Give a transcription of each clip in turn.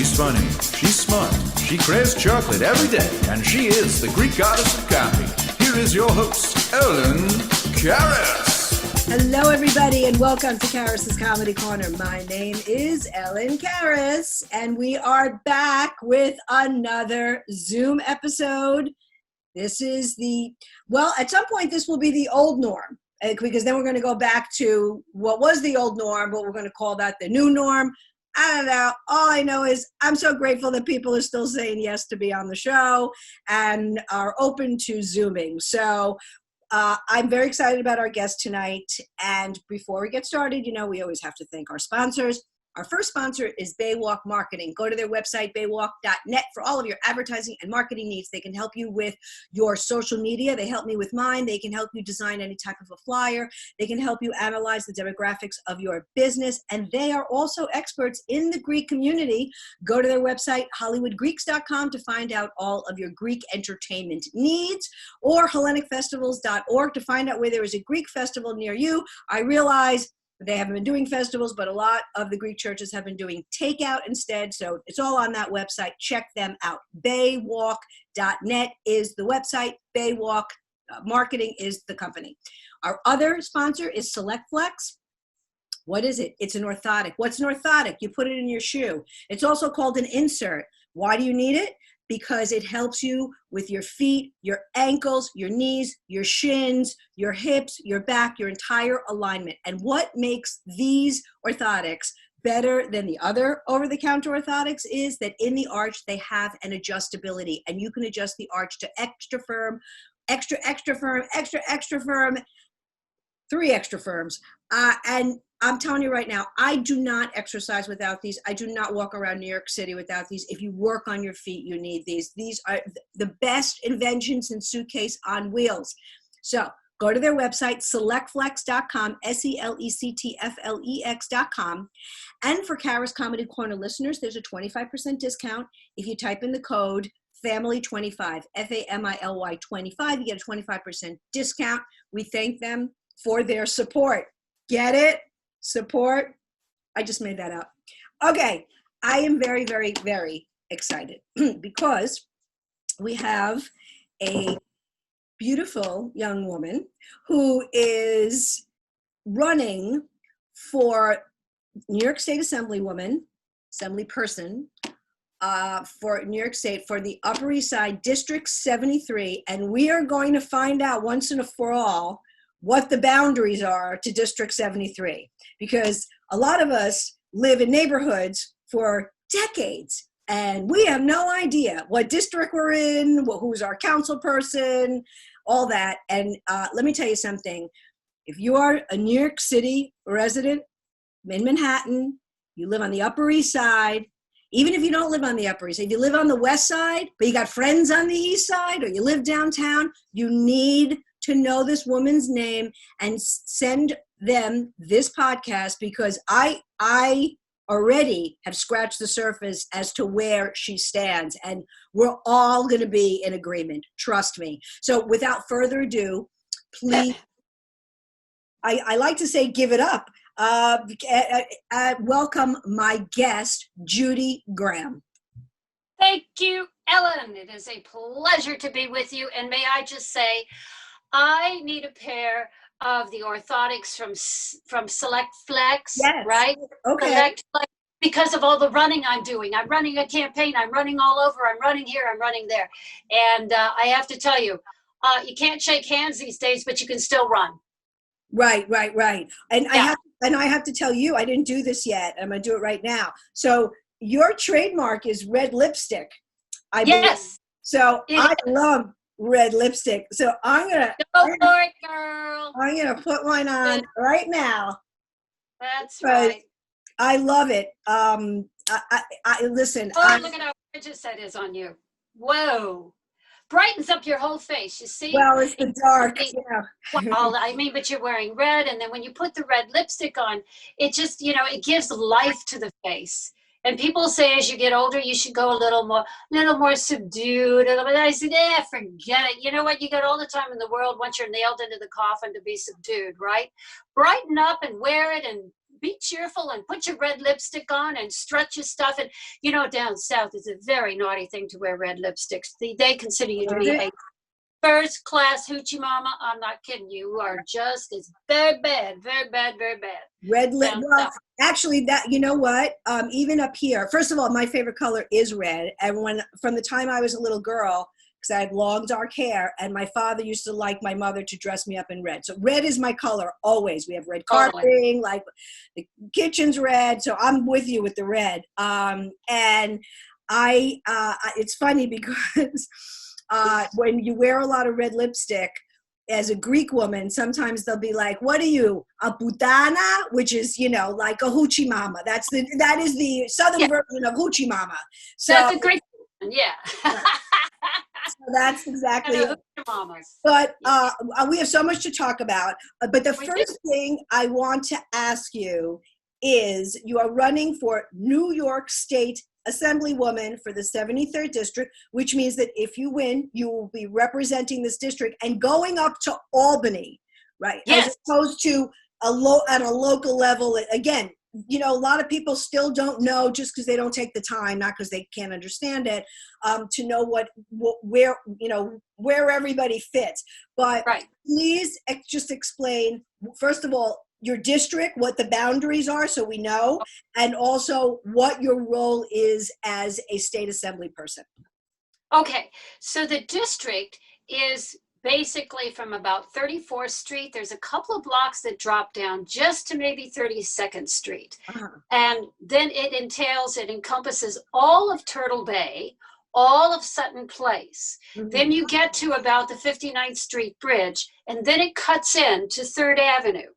She's funny, she's smart, she craves chocolate every day, and she is the Greek goddess of comedy. Here is your host, Ellen Karis. Hello, everybody, and welcome to Karis's Comedy Corner. My name is Ellen Karis, and we are back with another Zoom episode. This is at some point, this will be the old norm, because then we're going to go back to what was the old norm, but we're going to call that the new norm. I don't know. All I know is I'm so grateful that people are still saying yes to be on the show and are open to Zooming. So I'm very excited about our guest tonight. And before we get started, we always have to thank our sponsors. Our first sponsor is Baywalk Marketing. Go to their website, baywalk.net, for all of your advertising and marketing needs. They can help you with your social media. They help me with mine. They can help you design any type of a flyer. They can help you analyze the demographics of your business. And they are also experts in the Greek community. Go to their website, hollywoodgreeks.com, to find out all of your Greek entertainment needs, or hellenicfestivals.org to find out where there is a Greek festival near you. I realize they haven't been doing festivals, but a lot of the Greek churches have been doing takeout instead. So it's all on that website. Check them out. Baywalk.net is the website. Baywalk Marketing is the company. Our other sponsor is SelectFlex. What is it? It's an orthotic. What's an orthotic? You put it in your shoe. It's also called an insert. Why do you need it? Because it helps you with your feet, your ankles, your knees, your shins, your hips, your back, your entire alignment. And what makes these orthotics better than the other over-the-counter orthotics is that in the arch, they have an adjustability, and you can adjust the arch to extra firm, extra firm, extra firm, 3 extra firms. And I'm telling you right now, I do not exercise without these. I do not walk around New York City without these. If you work on your feet, you need these. These are the best inventions in suitcase on wheels. So go to their website, selectflex.com, selectflex.com. And for Karis Comedy Corner listeners, there's a 25% discount if you type in the code FAMILY25, FAMILY 25. You get a 25% discount. We thank them for their support. Get it? Support. I just made that up. Okay. I am very, very, very excited because we have a beautiful young woman who is running for New York State Assembly person, for New York State for the Upper East Side, District 73. And we are going to find out once and for all what the boundaries are to District 73, because a lot of us live in neighborhoods for decades and we have no idea what district we're in, who's our council person, all that. And let me tell you something. If you are a New York City resident in Manhattan, you live on the Upper East Side, even if you don't live on the Upper East Side, if you live on the West Side, but you got friends on the East Side, or you live downtown, you need to know this woman's name and send them this podcast, because I already have scratched the surface as to where she stands, and we're all going to be in agreement. Trust me. So without further ado, please, I like to say give it up. Welcome my guest, Judy Graham. Thank you, Ellen. It is a pleasure to be with you. And may I just say, I need a pair of the orthotics from SelectFlex, yes. Right? Okay. SelectFlex, because of all the running I'm doing. I'm running a campaign. I'm running all over. I'm running here. I'm running there. And I have to tell you, you can't shake hands these days, but you can still run. Right. And yeah. I have to tell you, I didn't do this yet. I'm going to do it right now. So your trademark is red lipstick. Yes. So I love red lipstick. So I'm gonna go for it, girl. I'm gonna put one on right now. That's right. I love it. I listen. Oh, look at how gorgeous that is on you. Whoa. Brightens up your whole face, you see? Well, it's the dark. Yeah. Well, I mean, but you're wearing red, and then when you put the red lipstick on, it just, it gives life to the face. And people say as you get older, you should go a little more subdued. I said, forget it. You know what? You got all the time in the world once you're nailed into the coffin to be subdued, right? Brighten up and wear it and be cheerful and put your red lipstick on and strut your stuff. And, you know, down south, it's a very naughty thing to wear red lipsticks. They consider you to be a first class hoochie mama. I'm not kidding. You are just, it's very bad, very bad, very bad. Red lip. Well, actually, that, you know what? Even up here, first of all, my favorite color is red. And from the time I was a little girl, because I had long dark hair, and my father used to like my mother to dress me up in red. So red is my color always. We have red carpeting, like the kitchen's red. So I'm with you with the red. And it's funny because when you wear a lot of red lipstick, as a Greek woman, sometimes they'll be like, what are you, a putana? Which is, you know, like a hoochie mama. That is the southern version of hoochie mama. So that's a great one, yeah. So that's exactly it. But we have so much to talk about. But the first thing I want to ask you is, you are running for New York State Assemblywoman for the 73rd District, which means that if you win, you will be representing this district and going up to Albany, right? Yes. As opposed to at a local level. Again, you know, a lot of people still don't know, just because they don't take the time, not because they can't understand it, to know where, you know, where everybody fits. But please just explain, first of all, your district, what the boundaries are, so we know, and also what your role is as a state assembly person. Okay, so the district is basically from about 34th Street. There's a couple of blocks that drop down just to maybe 32nd Street. And then it encompasses all of Turtle Bay, all of Sutton Place. Then you get to about the 59th Street Bridge, and then it cuts in to 3rd Avenue.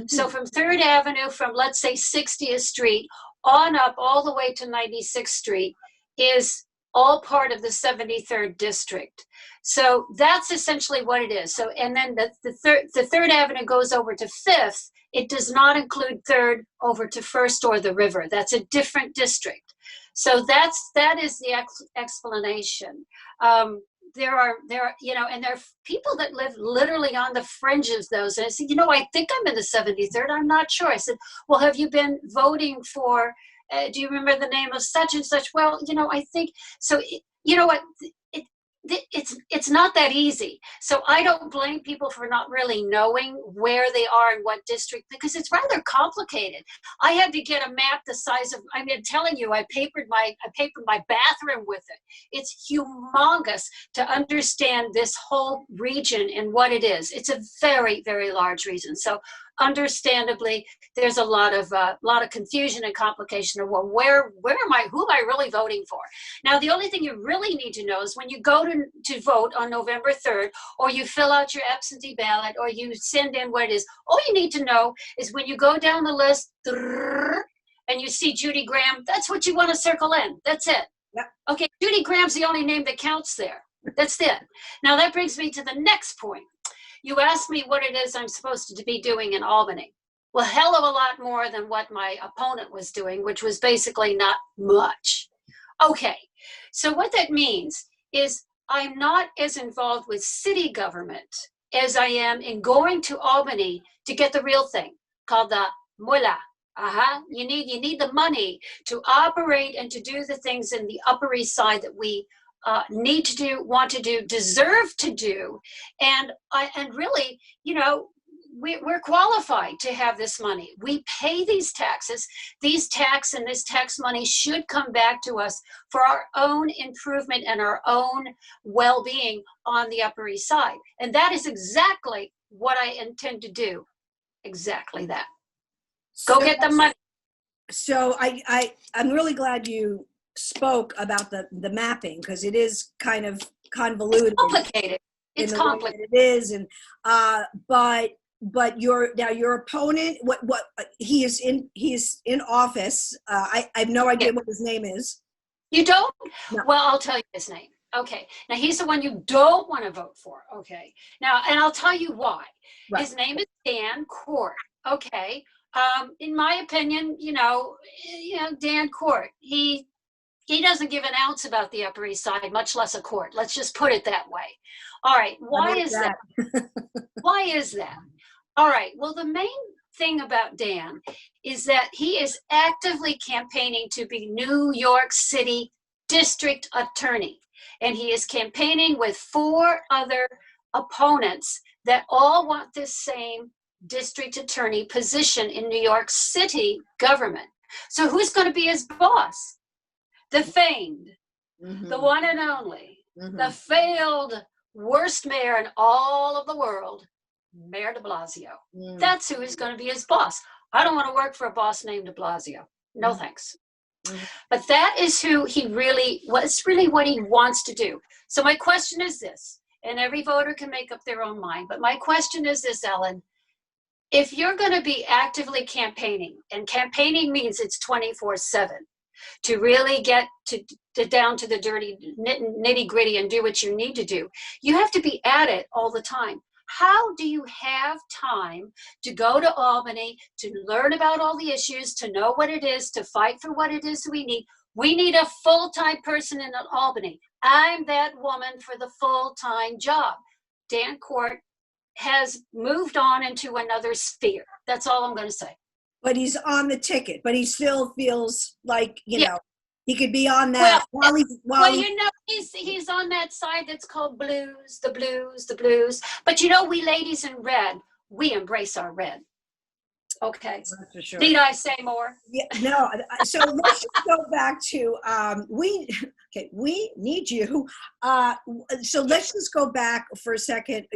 So from 3rd Avenue, from let's say 60th Street on up all the way to 96th Street is all part of the 73rd District. So that's essentially what it is. So, and then the 3rd Avenue goes over to 5th. It does not include 3rd over to 1st or the river. That's a different district. So that is the explanation. There are, you know, and there are people that live literally on the fringes of those. And I said, you know, I think I'm in the 73rd. I'm not sure. I said, well, have you been voting for, do you remember the name of such and such? Well, you know, I think, so, you know what, it's not that easy. So I don't blame people for not really knowing where they are in what district, because it's rather complicated. I had to get a map the size of, I'm telling you, I papered my bathroom with it. It's humongous to understand this whole region and what it is. It's a very, very large region. So understandably, there's a lot of confusion and complication of, well, who am I really voting for? Now, the only thing you really need to know is when you go to vote on November 3rd, or you fill out your absentee ballot, or you send in what it is, all you need to know is when you go down the list and you see Judy Graham, that's what you want to circle in. That's it. Yep. Okay, Judy Graham's the only name that counts there. That's it. Now, that brings me to the next point. You asked me what it is I'm supposed to be doing in Albany. Well, hell of a lot more than what my opponent was doing, which was basically not much. Okay, so what that means is I'm not as involved with city government as I am in going to Albany to get the real thing called the mullah. You need the money to operate and to do the things in the Upper East Side that we need to do, want to do, deserve to do, and really, you know, we're qualified to have this money. We pay these taxes. These tax and this tax money should come back to us for our own improvement and our own well-being on the Upper East Side, and that is exactly what I intend to do. Exactly that. Go get the money. So I'm really glad you spoke about the mapping, because it is kind of convoluted. It's complicated. It's complicated. It is, and but your opponent, what he is in office. I have no idea what his name is. You don't? No. Well, I'll tell you his name. Okay. Now he's the one you don't want to vote for. Okay. Now, and I'll tell you why. Right. His name is Dan Court. Okay. In my opinion, you know, Dan Court, he doesn't give an ounce about the Upper East Side, much less a court. Let's just put it that way. All right. Why is that? Why is that? All right. Well, the main thing about Dan is that he is actively campaigning to be New York City District Attorney. And he is campaigning with 4 other opponents that all want this same district attorney position in New York City government. So who's going to be his boss? The famed, the one and only, the failed worst mayor in all of the world, Mayor de Blasio. That's who is going to be his boss. I don't want to work for a boss named de Blasio. No thanks. But that is who he really, what's really what he wants to do. So my question is this, and every voter can make up their own mind, but my question is this, Ellen, if you're going to be actively campaigning, and campaigning means it's 24/7, to really get to down to the dirty nitty gritty and do what you need to do, you have to be at it all the time. How do you have time to go to Albany, to learn about all the issues, to know what it is, to fight for what it is we need? We need a full-time person in Albany. I'm that woman for the full-time job. Dan Court has moved on into another sphere. That's all I'm going to say. But he's on the ticket, but he still feels like, you know, he could be on that. He's on that side that's called blues, the blues, the blues. But you know, we ladies in red, we embrace our red. Okay. That's for sure. Need I say more? Yeah, no. So let's just go back to we need you. So let's just go back for a second.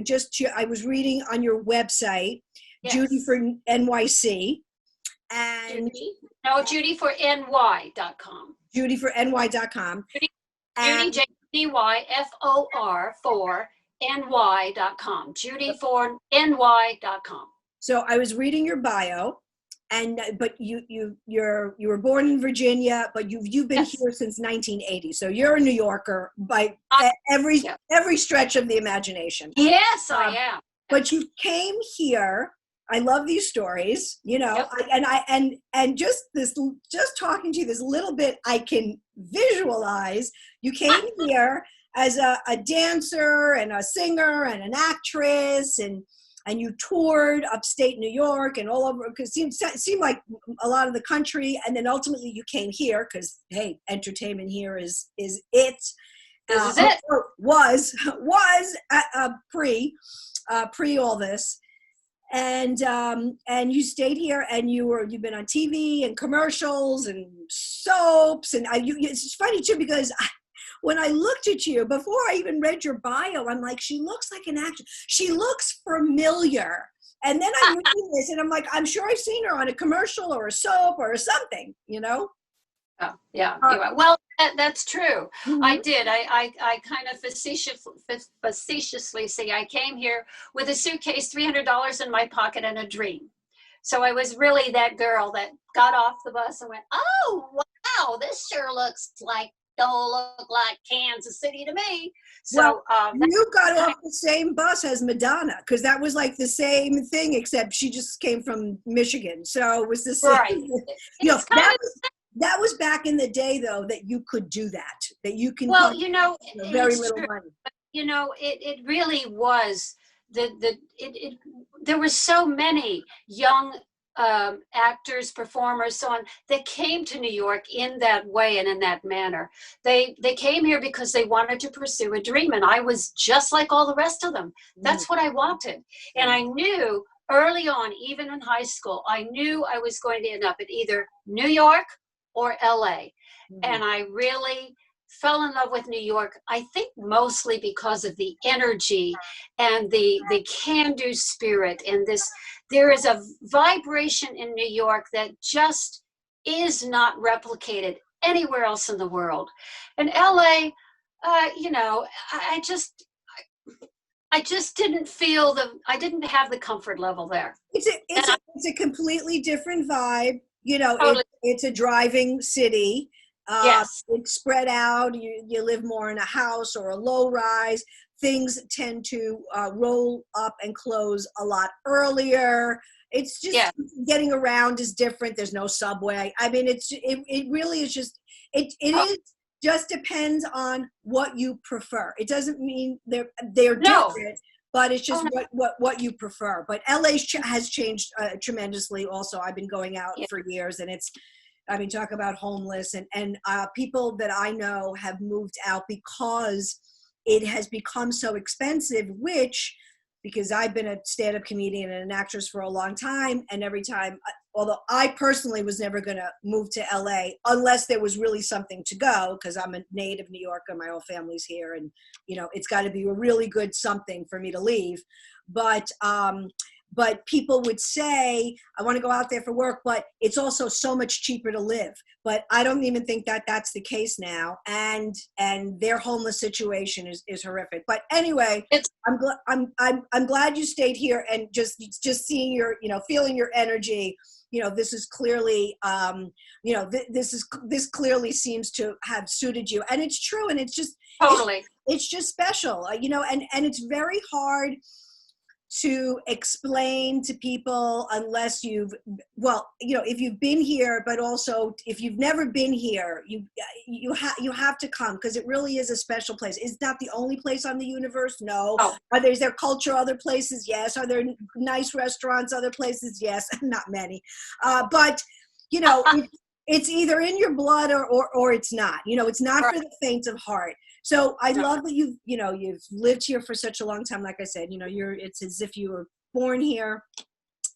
I was reading on your website, yes. Judy for NYC, and Judy for NY.com. Judy for NY.com. Judy JDYFOR for NY.com. Judy for NY.com. So I was reading your bio, but you were born in Virginia, but you've been here since 1980. So you're a New Yorker by every stretch of the imagination. Yes, I am. But you came here. I love these stories, you know, and just talking to you this little bit, I can visualize you came here as a dancer and a singer and an actress, and you toured upstate New York and all over, because it seemed like a lot of the country, and then ultimately you came here because, hey, entertainment here is it. This is it. Was pre all this. And you stayed here, and you've been on TV and commercials and soaps, and it's funny too, because when I looked at you before I even read your bio, I'm like, she looks like an actress. She looks familiar. And then I'm reading this, and I'm like, I'm sure I've seen her on a commercial or a soap or something, you know? Oh, yeah. Well, that's true. Mm-hmm. I did. I kind of facetiously say I came here with a suitcase, $300 in my pocket, and a dream. So I was really that girl that got off the bus and went, oh, wow, this sure don't look like Kansas City to me. So you got off the same bus as Madonna, because that was like the same thing, except she just came from Michigan. So it was the same. Right. That was back in the day, though, that you could do that you can. Well, very little money. It really was there were so many young actors, performers, so on, that came to New York in that way and in that manner. They came here because they wanted to pursue a dream, and I was just like all the rest of them. That's what I wanted. And I knew early on, even in high school, I knew I was going to end up at either New York or LA. And I really fell in love with New York, I think mostly because of the energy and the can-do spirit, and there is a vibration in New York that just is not replicated anywhere else in the world. And LA, I just didn't feel I didn't have the comfort level there. It's a completely different vibe. Totally. It's a driving city. Yes. It's spread out. You live more in a house or a low rise. Things tend to roll up and close a lot earlier. It's just getting around is different. There's no subway. I mean, it really is just it just depends on what you prefer. It doesn't mean they're different, but it's just Oh, no. what you prefer. But LA has changed tremendously. Also, I've been going out Yeah. for years, and talk about homeless and people that I know have moved out because it has become so expensive, because I've been a stand-up comedian and an actress for a long time, and every time, although I personally was never going to move to LA unless there was really something to go, because I'm a native New Yorker, my whole family's here, and it's got to be a really good something for me to leave. But people would say, I want to go out there for work, but it's also so much cheaper to live. But I don't even think that that's the case now. And their homeless situation is horrific. But anyway, I'm glad you stayed here, and just seeing your, feeling your energy. This is clearly, this clearly seems to have suited you, and it's true. And it's just Totally. it's just special, and it's very hard to explain to people unless if you've been here, but also if you've never been here, you have to come, because it really is a special place. It's not the only place on the universe. No. Oh. Is there culture other places? Yes. Are there nice restaurants other places? Yes. Not many. But it's either in your blood or it's not. It's not Right. for the faint of heart. So I love that you've lived here for such a long time. Like I said, it's as if you were born here.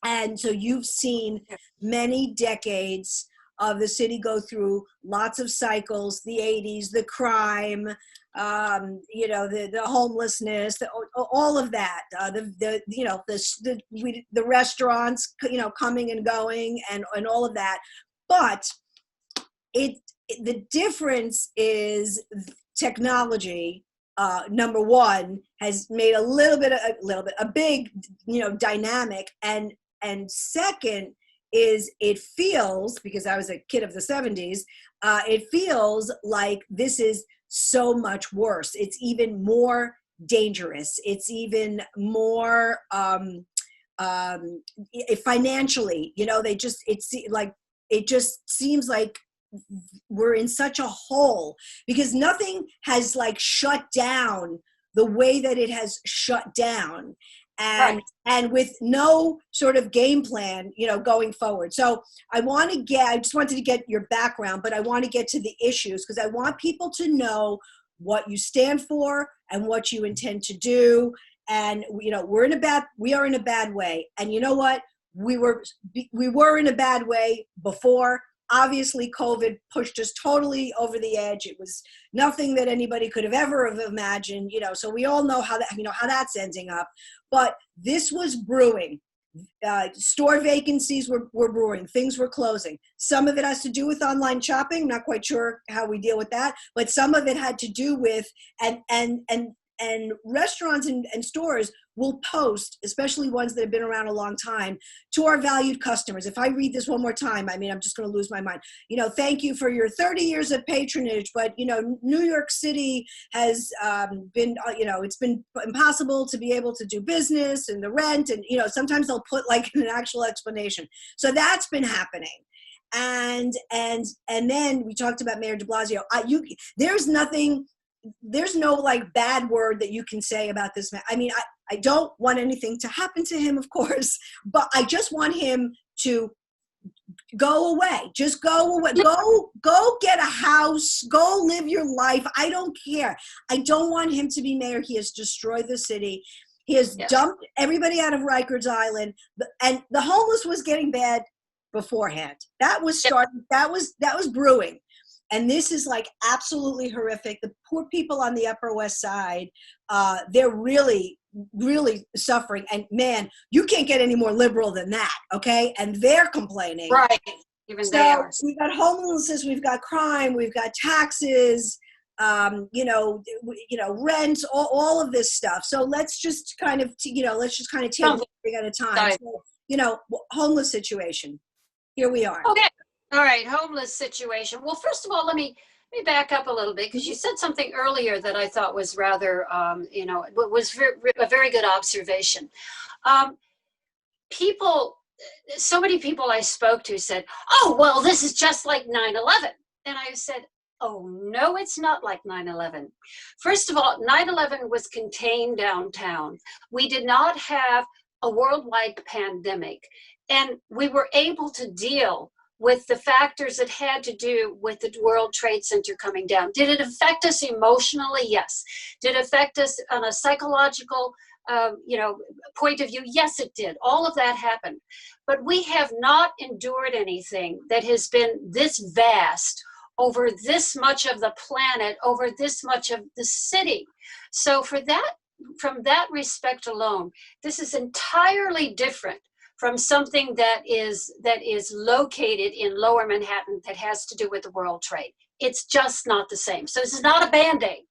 And so you've seen many decades of the city go through lots of cycles, the 80s, the crime, the homelessness, all of that, the restaurants, coming and going, and all of that. But the difference is technology, number one, has made a big, dynamic, and second is it feels, because I was a kid of the 70s, it feels like this is so much worse. It's even more dangerous. It's even more financially, it just seems like we're in such a hole, because nothing has shut down the way that it has shut down, and Right. and with no sort of game plan, going forward. So I just wanted to get your background, but I want to get to the issues, because I want people to know what you stand for and what you intend to do. And we are in a bad way. And you know what? We were in a bad way before. Obviously, COVID pushed us totally over the edge. It was nothing that anybody could have ever have imagined, so we all know how that's ending up. But this was brewing. Store vacancies were brewing. Things were closing. Some of it has to do with online shopping. Not quite sure how we deal with that, but some of it had to do with, and restaurants and stores will post, especially ones that have been around a long time, to our valued customers. If I read this one more time, I'm just going to lose my mind. Thank you for your 30 years of patronage, but New York City has been, it's been impossible to be able to do business, and the rent, and sometimes they'll put an actual explanation. So that's been happening. And then we talked about Mayor de Blasio. There's no bad word that you can say about this man. I don't want anything to happen to him, of course, but I just want him to go away. Just go away. Go get a house. Go live your life. I don't care. I don't want him to be mayor. He has destroyed the city. He has dumped everybody out of Rikers Island, and the homeless was getting bad beforehand. That was starting. That was brewing. And this is absolutely horrific. The poor people on the Upper West Side, they're really, really suffering. And man, you can't get any more liberal than that, okay? And they're complaining. Right. Even they are. We've got homelessness, we've got crime, we've got taxes, rent, all of this stuff. So let's just kind of, take one thing at a time. So, homeless situation. Here we are. Okay. All right, homeless situation. Well, first of all, let me back up a little bit, because you said something earlier that I thought was rather, was a very good observation. So many people I spoke to said, "Oh, well, this is just like 9/11." And I said, Oh, no, it's not like 9/11. First of all, 9/11 was contained downtown. We did not have a worldwide pandemic, and we were able to deal with the factors that had to do with the World Trade Center coming down. Did it affect us emotionally? Yes. Did it affect us on a psychological point of view? Yes, it did. All of that happened. But we have not endured anything that has been this vast over this much of the planet, over this much of the city. So from that respect alone, this is entirely different from something that is located in Lower Manhattan that has to do with the World Trade. It's just not the same. So this is not a Band-Aid.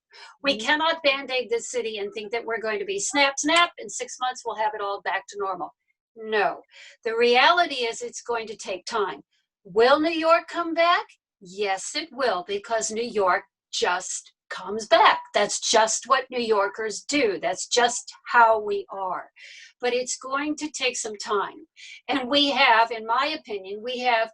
We cannot Band-Aid this city and think that we're going to be snap, snap, in 6 months we'll have it all back to normal. No, the reality is it's going to take time. Will New York come back? Yes, it will, because New York just comes back. That's just what New Yorkers do. That's just how we are. But it's going to take some time. And we have, in my opinion, we have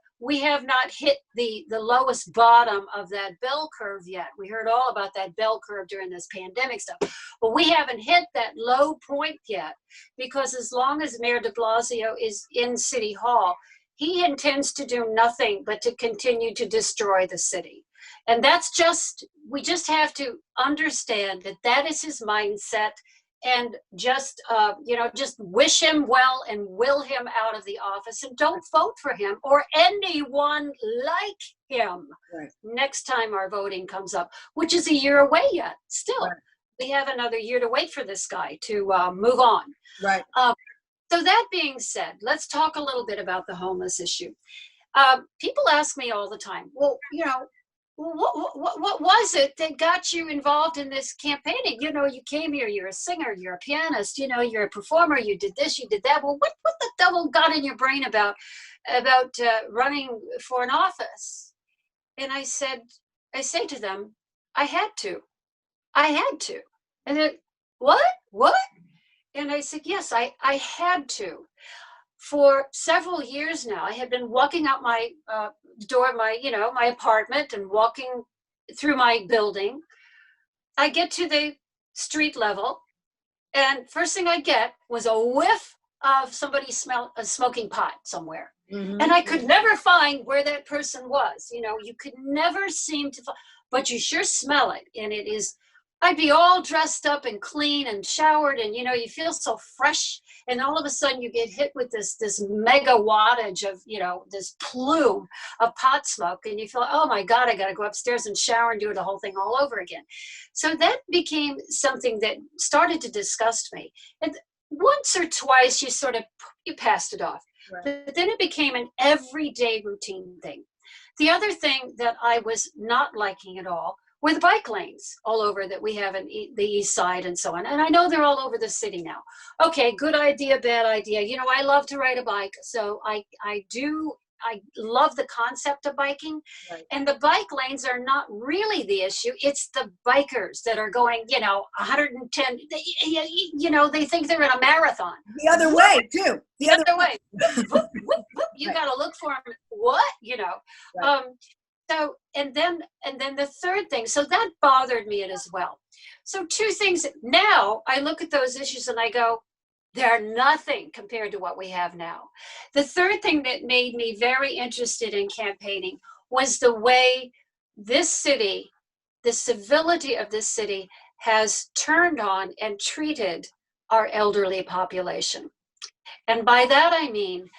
not hit the lowest bottom of that bell curve yet. We heard all about that bell curve during this pandemic stuff. But we haven't hit that low point yet, because as long as Mayor de Blasio is in City Hall, he intends to do nothing but to continue to destroy the city. And we just have to understand that that is his mindset, and just wish him well and will him out of the office, and don't vote for him or anyone like him next time our voting comes up, which is a year away yet. Still, we have another year to wait for this guy to move on. Right. So that being said, let's talk a little bit about the homeless issue. People ask me all the time, well, what was it that got you involved in this campaigning? You came here, you're a singer, you're a pianist, you're a performer, you did this, you did that. Well, what the devil got in your brain about running for an office? And I say to them, I had to. And then, what? And I said, yes, I had to. For several years now, I had been walking out my door, my apartment, and walking through my building. I get to the street level, and first thing I get was a whiff of somebody smoking pot somewhere. Mm-hmm. And I could never find where that person was. You could never seem to find, but you sure smell it. And it is, I'd be all dressed up and clean and showered, and you feel so fresh, and all of a sudden you get hit with this mega wattage of this plume of pot smoke, and you feel, oh my God, I got to go upstairs and shower and do the whole thing all over again. So that became something that started to disgust me, and once or twice you passed it off. Right. But then it became an everyday routine thing. The other thing that I was not liking at all were the bike lanes all over that we have in the East Side and so on. And I know they're all over the city now. Okay, good idea, bad idea. I love to ride a bike. So I love the concept of biking. Right. And the bike lanes are not really the issue. It's the bikers that are going, 110, they think they're in a marathon. The other way, too. The other way. Whoop, whoop, whoop. You got to look for them. What? Right. So, and then the third thing, so that bothered me as well. So two things, now I look at those issues and I go, they're nothing compared to what we have now. The third thing that made me very interested in campaigning was the way this city, the civility of this city, has turned on and treated our elderly population. And by that I mean,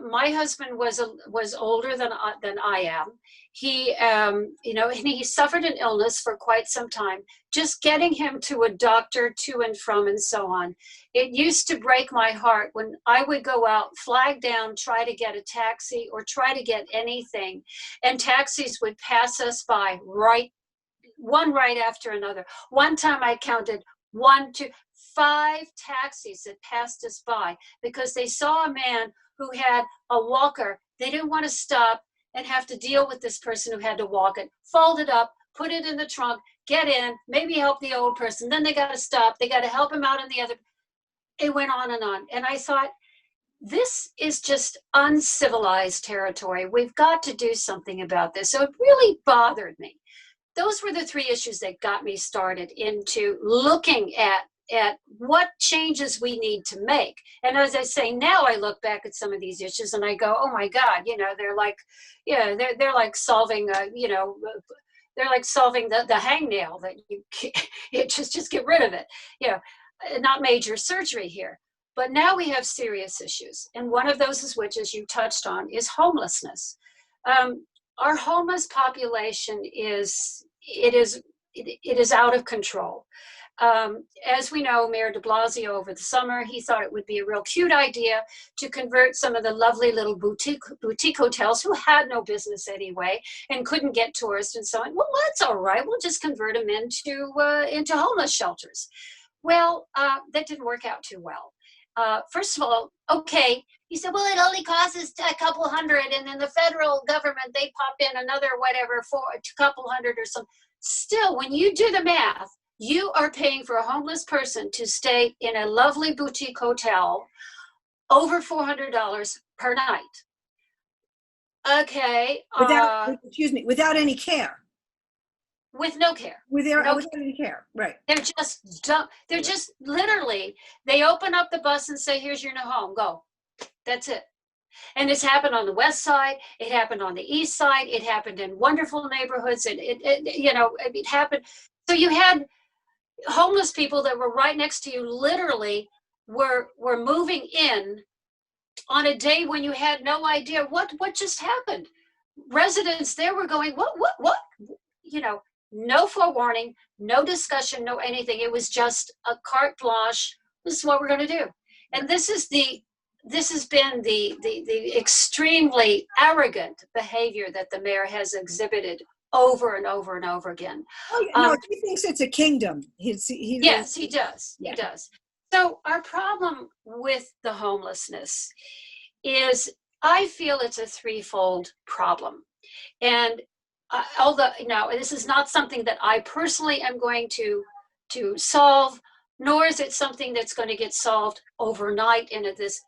my husband was older than I am. He, and he suffered an illness for quite some time. Just getting him to a doctor, to and from, and so on. It used to break my heart when I would go out, flag down, try to get a taxi or try to get anything, and taxis would pass us by one right after another. One time I counted 1, 2, 5 taxis that passed us by because they saw a man who had a walker. They didn't want to stop and have to deal with this person who had to walk it, fold it up, put it in the trunk, get in, maybe help the old person. Then they got to stop. They got to help him out in the other. It went on. And I thought, this is just uncivilized territory. We've got to do something about this. So it really bothered me. Those were the three issues that got me started into looking at what changes we need to make. And as I say, now I look back at some of these issues and I go, oh my God, they're like, they're like solving, they're like solving the hangnail that you just get rid of it. Not major surgery here. But now we have serious issues. And one of those is, which, as you touched on, is homelessness. Our homeless population is out of control. As we know, Mayor de Blasio over the summer, he thought it would be a real cute idea to convert some of the lovely little boutique hotels who had no business anyway and couldn't get tourists and so on. Well, that's all right. We'll just convert them into homeless shelters. Well, that didn't work out too well. First of all, okay, he said, well, it only costs us a couple hundred, and then the federal government, they pop in another whatever for a couple hundred or something. Still, when you do the math, you are paying for a homeless person to stay in a lovely boutique hotel over $400 per night. Okay. Without any care. With no care. Without any care, right. They're just dumb. They're just literally, they open up the bus and say, here's your new home, go. That's it. And it's happened on the west side. It happened on the east side. It happened in wonderful neighborhoods. And it happened. So you had homeless people that were right next to you, literally were moving in on a day when you had no idea what just happened. Residents there were going, what? No forewarning, no discussion, no anything. It was just a carte blanche. This is what we're going to do. And this has been the extremely arrogant behavior that the mayor has exhibited over and over and over again. He thinks it's a kingdom. Yes, he does. Yeah. He does. So our problem with the homelessness is, I feel it's a threefold problem. And although this is not something that I personally am going to solve, nor is it something that's going to get solved overnight. And this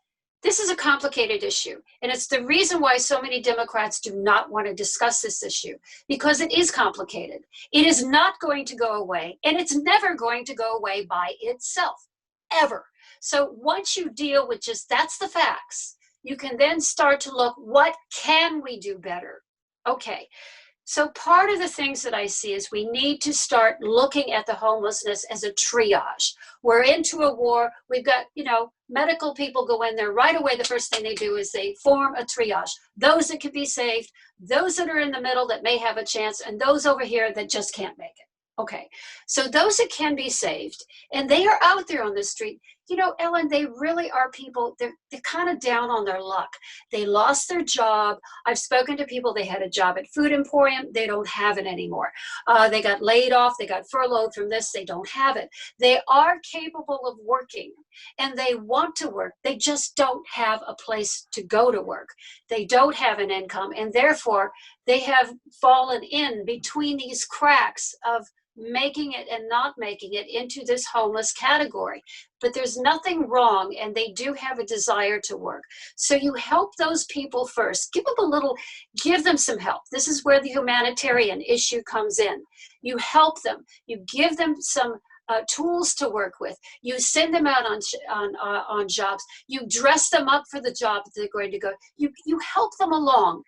is a complicated issue, and it's the reason why so many Democrats do not want to discuss this issue, because it is complicated. It is not going to go away, and it's never going to go away by itself, ever. So once you deal with that's the facts, you can then start to look, what can we do better? Okay. So part of the things that I see is we need to start looking at the homelessness as a triage. We're into a war. We've got, medical people go in there right away. The first thing they do is they form a triage. Those that can be saved, those that are in the middle that may have a chance, and those over here that just can't make it. Okay, so those that can be saved, and they are out there on the street. Ellen, they really are people, they're kind of down on their luck. They lost their job. I've spoken to people, they had a job at Food Emporium. They don't have it anymore. They got laid off. They got furloughed from this. They don't have it. They are capable of working, and they want to work. They just don't have a place to go to work. They don't have an income, and therefore they have fallen in between these cracks of making it and not making it into this homeless category. But there's nothing wrong, and they do have a desire to work. So you help those people first. Give them some help. This is where the humanitarian issue comes in. You help them. You give them some tools to work with. You send them out on jobs. You dress them up for the job that they're going to go. You help them along,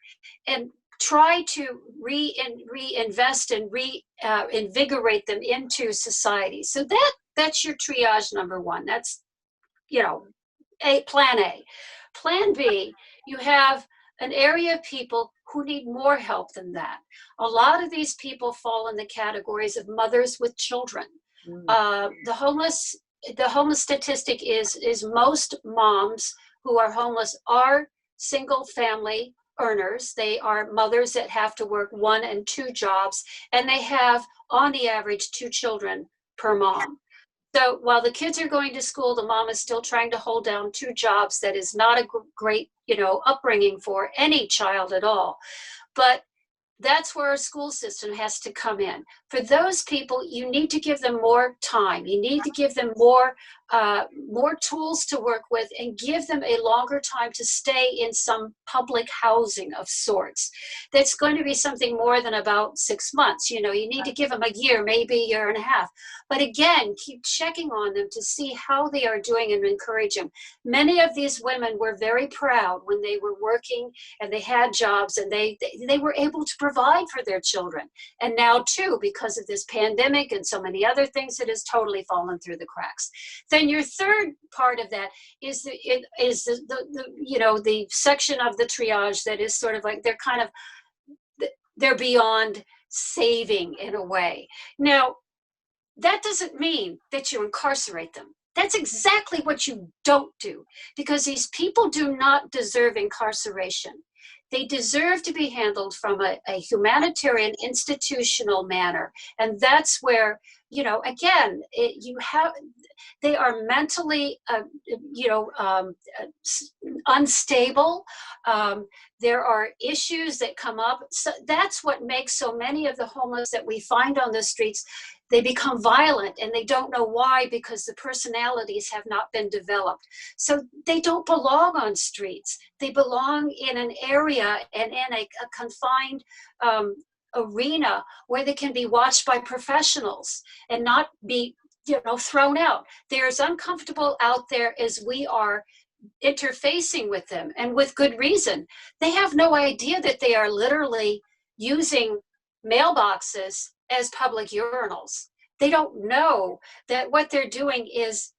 and try to reinvest and reinvigorate them into society. So that's your triage number one. That's, plan A. Plan B, you have an area of people who need more help than that. A lot of these people fall in the categories of mothers with children. The homeless statistic is most moms who are homeless are single family earners. They are mothers that have to work 1 and 2 jobs, and they have, on the average, 2 children per mom. So while the kids are going to school, the mom is still trying to hold down 2 jobs. That is not a great, upbringing for any child at all. But that's where our school system has to come in. For those people, you need to give them more time. You need to give them more more tools to work with, and give them a longer time to stay in some public housing of sorts. That's going to be something more than about 6 months. You need to give them a year, maybe a year and a half. But again, keep checking on them to see how they are doing and encourage them. Many of these women were very proud when they were working and they had jobs, and they were able to provide for their children. And now too, because of this pandemic and so many other things, it has totally fallen through the cracks. Then your third part of that is the section of the triage that is sort of like they're beyond saving in a way. Now, that doesn't mean that you incarcerate them. That's exactly what you don't do, because these people do not deserve incarceration. They deserve to be handled from a humanitarian, institutional manner. And that's where, again, they are mentally, unstable. There are issues that come up. So that's what makes so many of the homeless that we find on the streets, they become violent, and they don't know why, because the personalities have not been developed. So they don't belong on streets. They belong in an area and in a confined arena where they can be watched by professionals and not be thrown out. They're as uncomfortable out there as we are interfacing with them, and with good reason. They have no idea that they are literally using mailboxes as public urinals. They don't know that what they're doing is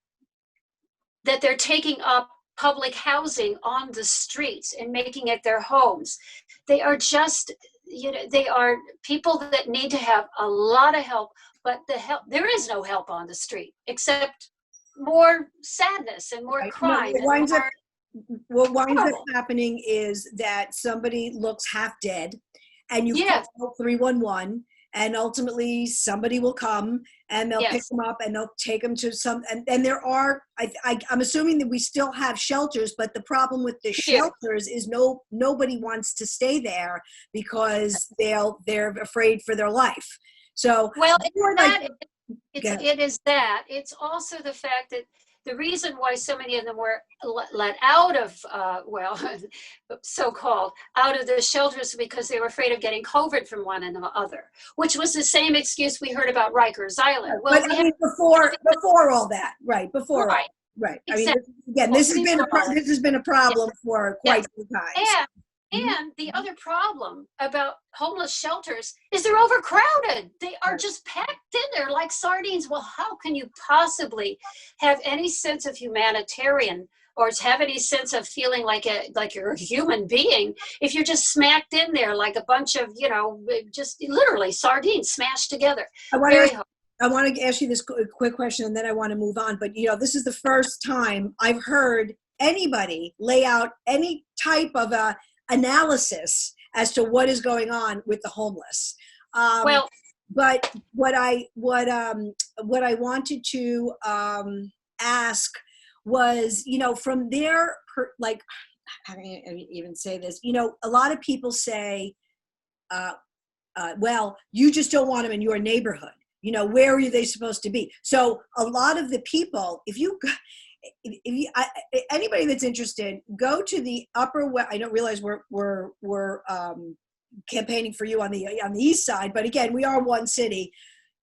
that they're taking up public housing on the streets and making it their homes. They are just, they are people that need to have a lot of help, but there is no help on the street except more sadness and more crime. What winds up happening is that somebody looks half dead, and you call 311, and ultimately somebody will come and they'll pick them up and they'll take them to some, and there are, I'm assuming that we still have shelters, but the problem with the shelters is nobody wants to stay there because they're afraid for their life. So it is that. It's also the fact that the reason why so many of them were let out of, so-called out of the shelters, because they were afraid of getting COVID from one another, which was the same excuse we heard about Rikers Island. Well, but before all that, right? Before, right. Exactly. This has been a problem for quite some time. And the other problem about homeless shelters is they're overcrowded. They are just packed in there like sardines. Well, how can you possibly have any sense of humanitarian or have any sense of feeling like you're a human being if you're just smacked in there like a bunch of, just literally sardines smashed together? I want to ask you this quick question, and then I want to move on. But, this is the first time I've heard anybody lay out any type of a analysis as to what is going on with the homeless. But what I wanted to ask was, from their how can I even say this? A lot of people say, well, you just don't want them in your neighborhood. Where are they supposed to be? So a lot of the people, anybody that's interested, go to the Upper West. I don't realize we're campaigning for you on the east side, but again, we are one city.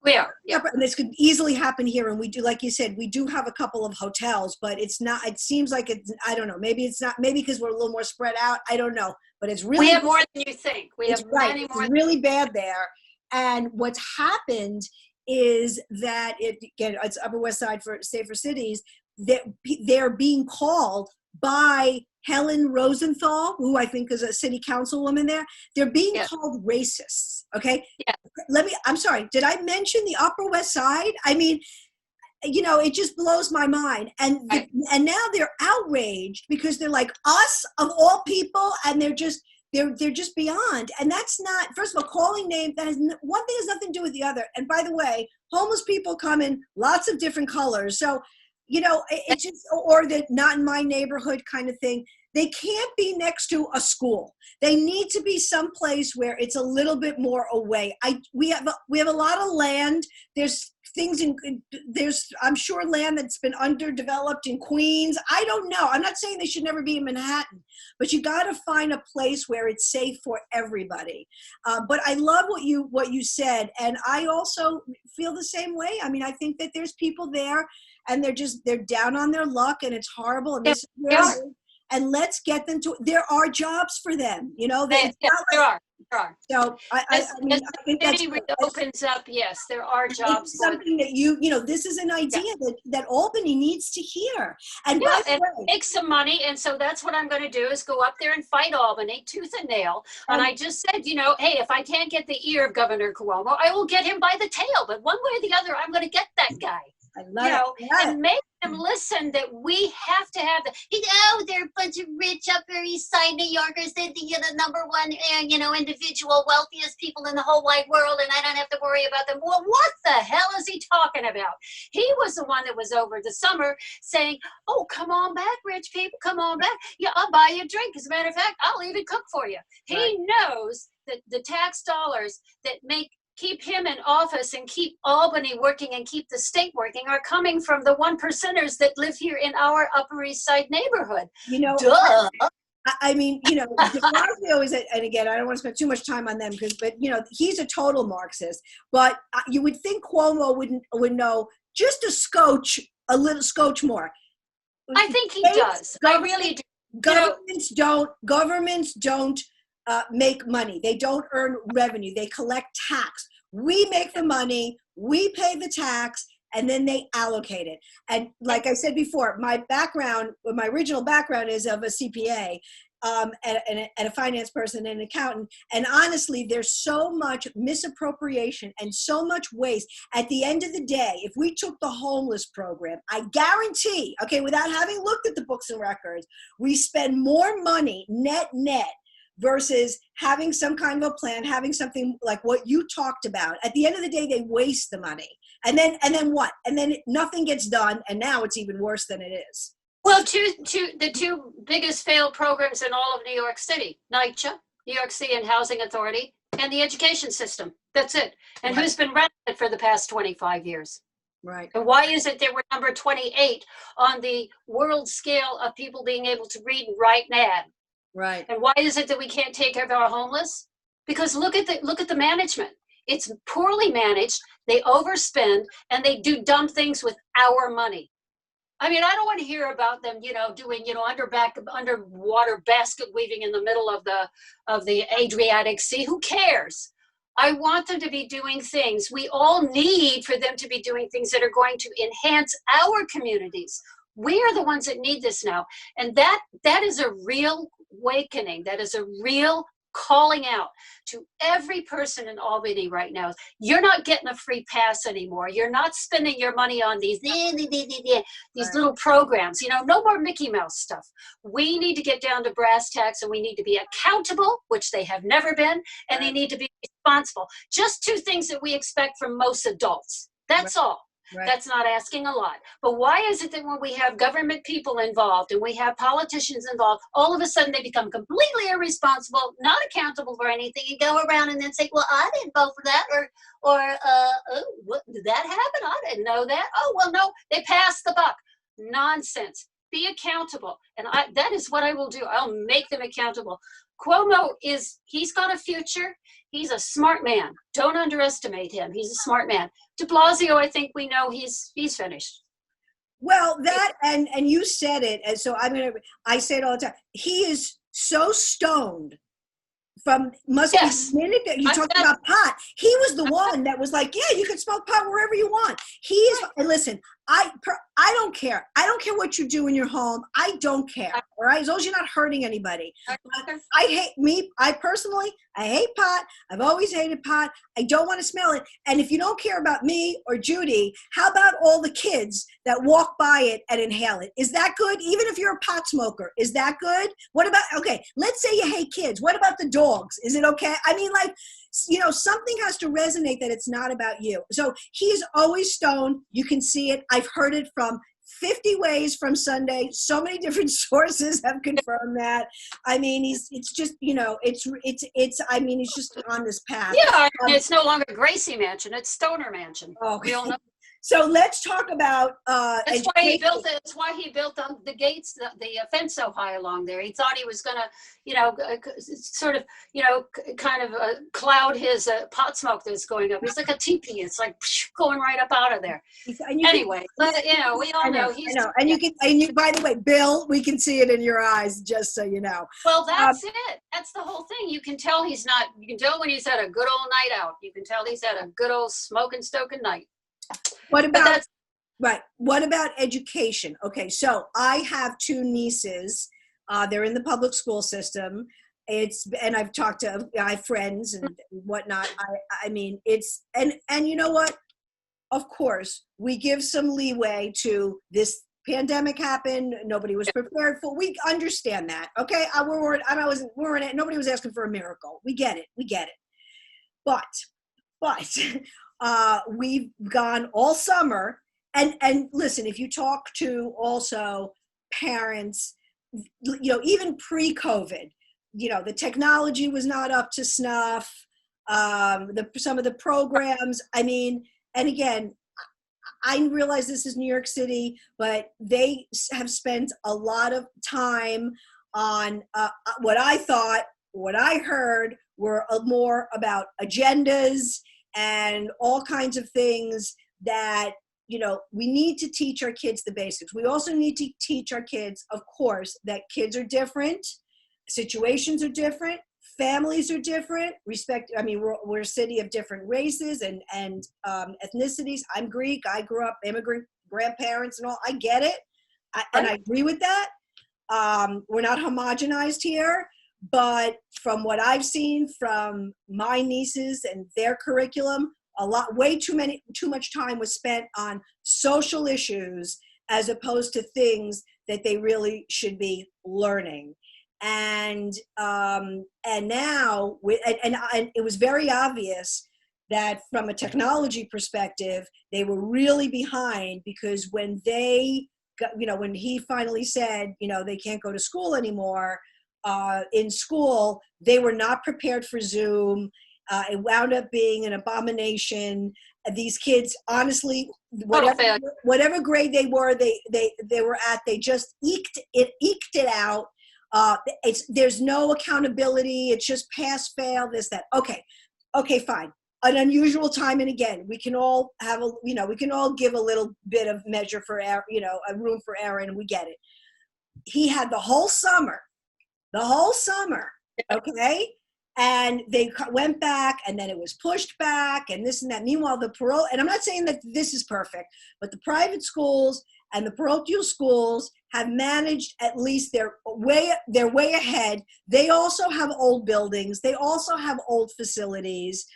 We are, yeah. And this could easily happen here, and we do, like you said, we do have a couple of hotels, but it's not. It seems like it's. I don't know. Maybe it's not. Maybe because we're a little more spread out. I don't know. But it's really. We have more than you think. It's really bad there, and what's happened is that it's Upper West Side for Safer Cities. They're being called by Helen Rosenthal, who I think is a city councilwoman there. They're being called racists. Okay. Yeah. I'm sorry. Did I mention the Upper West Side? I mean, it just blows my mind. And now they're outraged because they're like us of all people, and they're just beyond. And that's not, first of all, calling names, one thing has nothing to do with the other. And by the way, homeless people come in lots of different colors. So, it's just, or the not in my neighborhood kind of thing. They can't be next to a school. They need to be someplace where it's a little bit more away. We have a lot of land. There's things there's, I'm sure, land that's been underdeveloped in Queens. I don't know. I'm not saying they should never be in Manhattan, but you got to find a place where it's safe for everybody. But I love what you said, and I also feel the same way. I mean, I think that there's people there, and they're down on their luck, and it's horrible. And this is where and let's get them to. There are jobs for them. You know, there are. So I mean, I think that's opens up. Yes, there are jobs. It's something that you know. This is an idea that Albany needs to hear. And make some money. And so that's what I'm going to do is go up there and fight Albany tooth and nail. And I just said, you know, hey, if I can't get the ear of Governor Cuomo, I will get him by the tail. But one way or the other, I'm going to get that guy. I love it. And make them listen that we have to have they're a bunch of rich Upper East Side New Yorkers. They're the number one, individual wealthiest people in the whole wide world, and I don't have to worry about them. Well, what the hell is he talking about? He was the one that was over the summer saying, oh, come on back, rich people, come on back. Yeah, I'll buy you a drink. As a matter of fact, I'll even cook for you. Right. He knows that the tax dollars that keep him in office and keep Albany working and keep the state working are coming from the 1%ers that live here in our Upper East Side neighborhood. Duh. I mean, de Blasio is, and again, I don't want to spend too much time on them but he's a total Marxist. But you would think Cuomo would know just a little scotch more. I think he does. I really do. Governments don't make money. They don't earn revenue. They collect tax. We make the money, we pay the tax, and then they allocate it. And like I said before, my original background is of a CPA and a finance person and an accountant. And honestly, there's so much misappropriation and so much waste. At the end of the day, if we took the homeless program, I guarantee, without having looked at the books and records, we spend more money net versus having some kind of a plan, having something like what you talked about. At the end of the day, they waste the money. And then what? And then nothing gets done, and now it's even worse than it is. Well, the two biggest failed programs in all of New York City, NYCHA, New York City and Housing Authority, and the education system. That's it. And who's been running it for the past 25 years? Right. And why is it that we're number 28 on the world scale of people being able to read and write and add? Right. And why is it that we can't take care of our homeless? Because look at the management. It's poorly managed. They overspend and they do dumb things with our money. I mean, I don't want to hear about them, doing, underwater basket weaving in the middle of the Adriatic Sea. Who cares? I want them to be doing things. We all need for them to be doing things that are going to enhance our communities. We are the ones that need this now. And that is a real awakening. That is a real calling out to every person in Albany right now. You're not getting a free pass anymore. You're not spending your money on these little programs. No more Mickey Mouse stuff. We need to get down to brass tacks, and we need to be accountable, which they have never been, and they need to be responsible. Just two things that we expect from most adults. That's all. Right. That's not asking a lot. But why is it that when we have government people involved and we have politicians involved, all of a sudden they become completely irresponsible, not accountable for anything, and go around and then say, well, I didn't vote for that, what, did that happen? I didn't know that. Oh, well, no, they passed the buck. Nonsense. Be accountable. And that is what I will do. I'll make them accountable. Cuomo he's got a future. He's a smart man. Don't underestimate him. He's a smart man. De Blasio, I think we know he's finished. Well, that, and you said it, and so I say it all the time. He is so stoned be the minute that you talked about pot. He was the one that was like, yeah, you can smoke pot wherever you want. And listen, I don't care. I don't care what you do in your home. I don't care. All right. As long as you're not hurting anybody. I personally hate pot. I've always hated pot. I don't want to smell it. And if you don't care about me or Judy, how about all the kids that walk by it and inhale it? Is that good? Even if you're a pot smoker, is that good? What about, let's say you hate kids. What about the dogs? Is it okay? I mean, something has to resonate that it's not about you. So he's always stoned. You can see it. I've heard it from 50 ways from Sunday. So many different sources have confirmed that. I mean, he's just on this path. Yeah, it's no longer Gracie Mansion. It's Stoner Mansion. Oh, we all know. So let's talk about That's why he education. built it. That's why he built the gates, the fence so high along there. He thought he was going to, you know, sort of, you know, kind of cloud his pot smoke that's going up. He's like a teepee. It's like going right up out of there. Anyway, you know, we all know he's. I know. And you can, and you, by the way, Bill, we can see it in your eyes, just so you know. Well, that's it. That's the whole thing. You can tell he's not. You can tell when he's had a good old night out. You can tell he's had a good old smoking, stoking night. What about right? What about education? Okay, so I have two nieces. They're in the public school system. And I've talked to I have friends and whatnot. I mean, it's and you know what? Of course, we give some leeway to this pandemic happened. Nobody was prepared for. We understand that. Okay, nobody was asking for a miracle. We get it. But we've gone all summer, and listen, if you talk to also parents, you know, even pre-COVID, you know, the technology was not up to snuff. Some of the programs, I mean, and again, I realize this is New York City, but they have spent a lot of time on what I heard were more about agendas and all kinds of things that, you know, we need to teach our kids the basics. We also need to teach our kids, of course, that kids are different, situations are different, families are different. I mean, we're a city of different races and ethnicities. I'm Greek. I grew up immigrant grandparents and all. I get it. And I agree with that. We're not homogenized here. But from what I've seen from my nieces and their curriculum, way too much time was spent on social issues as opposed to things that they really should be learning. And now, and it was very obvious that from a technology perspective, they were really behind, because when they got, you know, when he finally said, you know, they can't go to school anymore, in school, they were not prepared for Zoom. It wound up being an abomination. These kids, honestly, whatever grade they were at, they just eked it out. There's no accountability. It's just pass, fail, this, that. Okay, fine. An unusual time, and again, we can all have we can all give a little bit of measure for error, you know, a room for error, and we get it. He had the whole summer, okay? And they went back, and then it was pushed back, and this and that. Meanwhile, the parole, and I'm not saying that this is perfect, but the private schools and the parochial schools have managed, at least they're way ahead. They also have old buildings. They also have old facilities.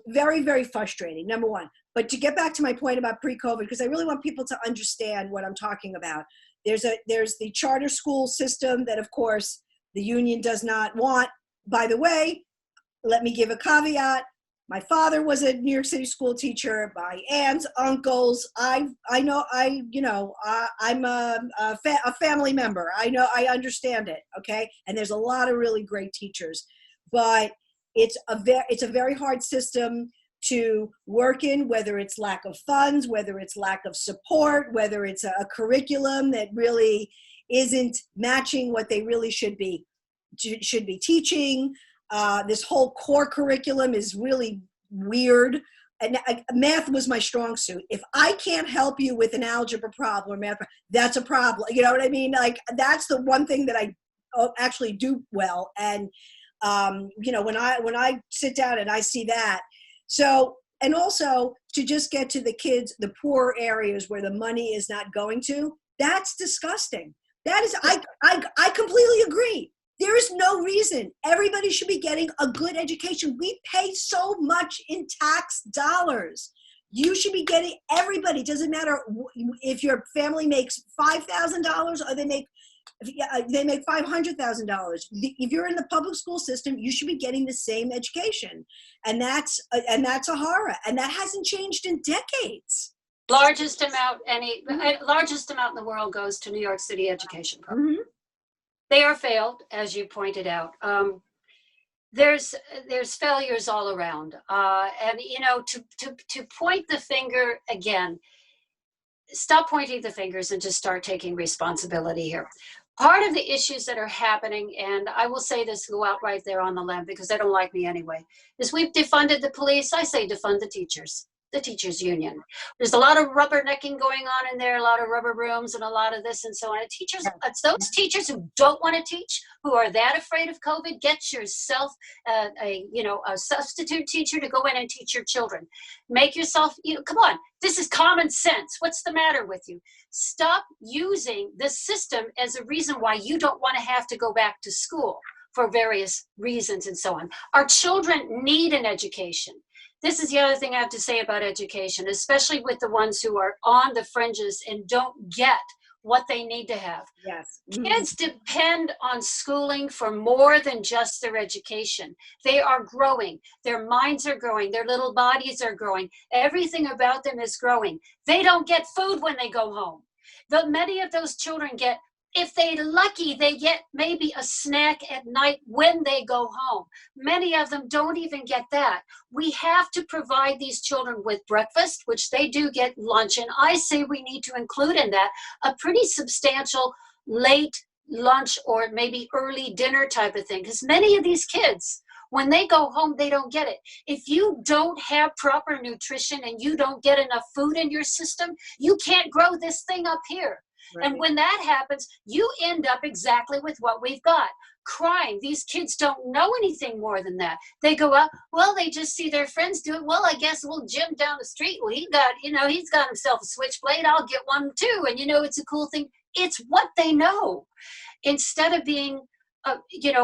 Very, very frustrating, number one. But to get back to my point about pre-COVID, because I really want people to understand what I'm talking about. There's the charter school system that, of course, the union does not want. By the way, let me give a caveat. My father was a New York City school teacher. My aunts, uncles. I'm a family member. I understand it. Okay, and there's a lot of really great teachers, but it's a very hard system to work in, whether it's lack of funds, whether it's lack of support, whether it's a curriculum that really isn't matching what they really should be teaching. This whole core curriculum is really weird. And math was my strong suit. If I can't help you with an algebra problem or math, that's a problem. You know what I mean? Like, that's the one thing that I actually do well. And when I sit down and I see that. So, and also to just get to the kids, the poor areas where the money is not going to, that's disgusting. That is, I completely agree. There is no reason. Everybody should be getting a good education. We pay so much in tax dollars. You should be getting, everybody, doesn't matter if your family makes $5,000 or they make $500,000. If you're in the public school system, you should be getting the same education. And that's a horror. And that hasn't changed in decades. Largest amount in the world goes to New York City education program. Mm-hmm. They are failed, as you pointed out. there's failures all around, and to point the finger again. Stop pointing the fingers and just start taking responsibility here. Part of the issues that are happening, and I will say this, go out right there on the limb because they don't like me anyway, is we've defunded the police. I say defund the teachers union. There's a lot of rubbernecking going on in there, a lot of rubber rooms and a lot of this and so on. Teachers, it's those teachers who don't want to teach, who are that afraid of COVID, get yourself a substitute teacher to go in and teach your children. Make yourself, come on, this is common sense. What's the matter with you? Stop using the system as a reason why you don't want to have to go back to school for various reasons and so on. Our children need an education. This is the other thing I have to say about education, especially with the ones who are on the fringes and don't get what they need to have. Yes. Kids depend on schooling for more than just their education. They are growing. Their minds are growing. Their little bodies are growing. Everything about them is growing. They don't get food when they go home. Many of those children get, if they're lucky, they get maybe a snack at night when they go home. Many of them don't even get that. We have to provide these children with breakfast, which they do get lunch. And I say we need to include in that a pretty substantial late lunch or maybe early dinner type of thing. Because many of these kids, when they go home, they don't get it. If you don't have proper nutrition and you don't get enough food in your system, you can't grow this thing up here. Right. And when that happens, you end up exactly with what we've got. Crime. These kids don't know anything more than that. They go out, well, they just see their friends do it. Well, I guess we'll Jim down the street. Well, he's got himself a switchblade. I'll get one too. And it's a cool thing. It's what they know. Instead of being,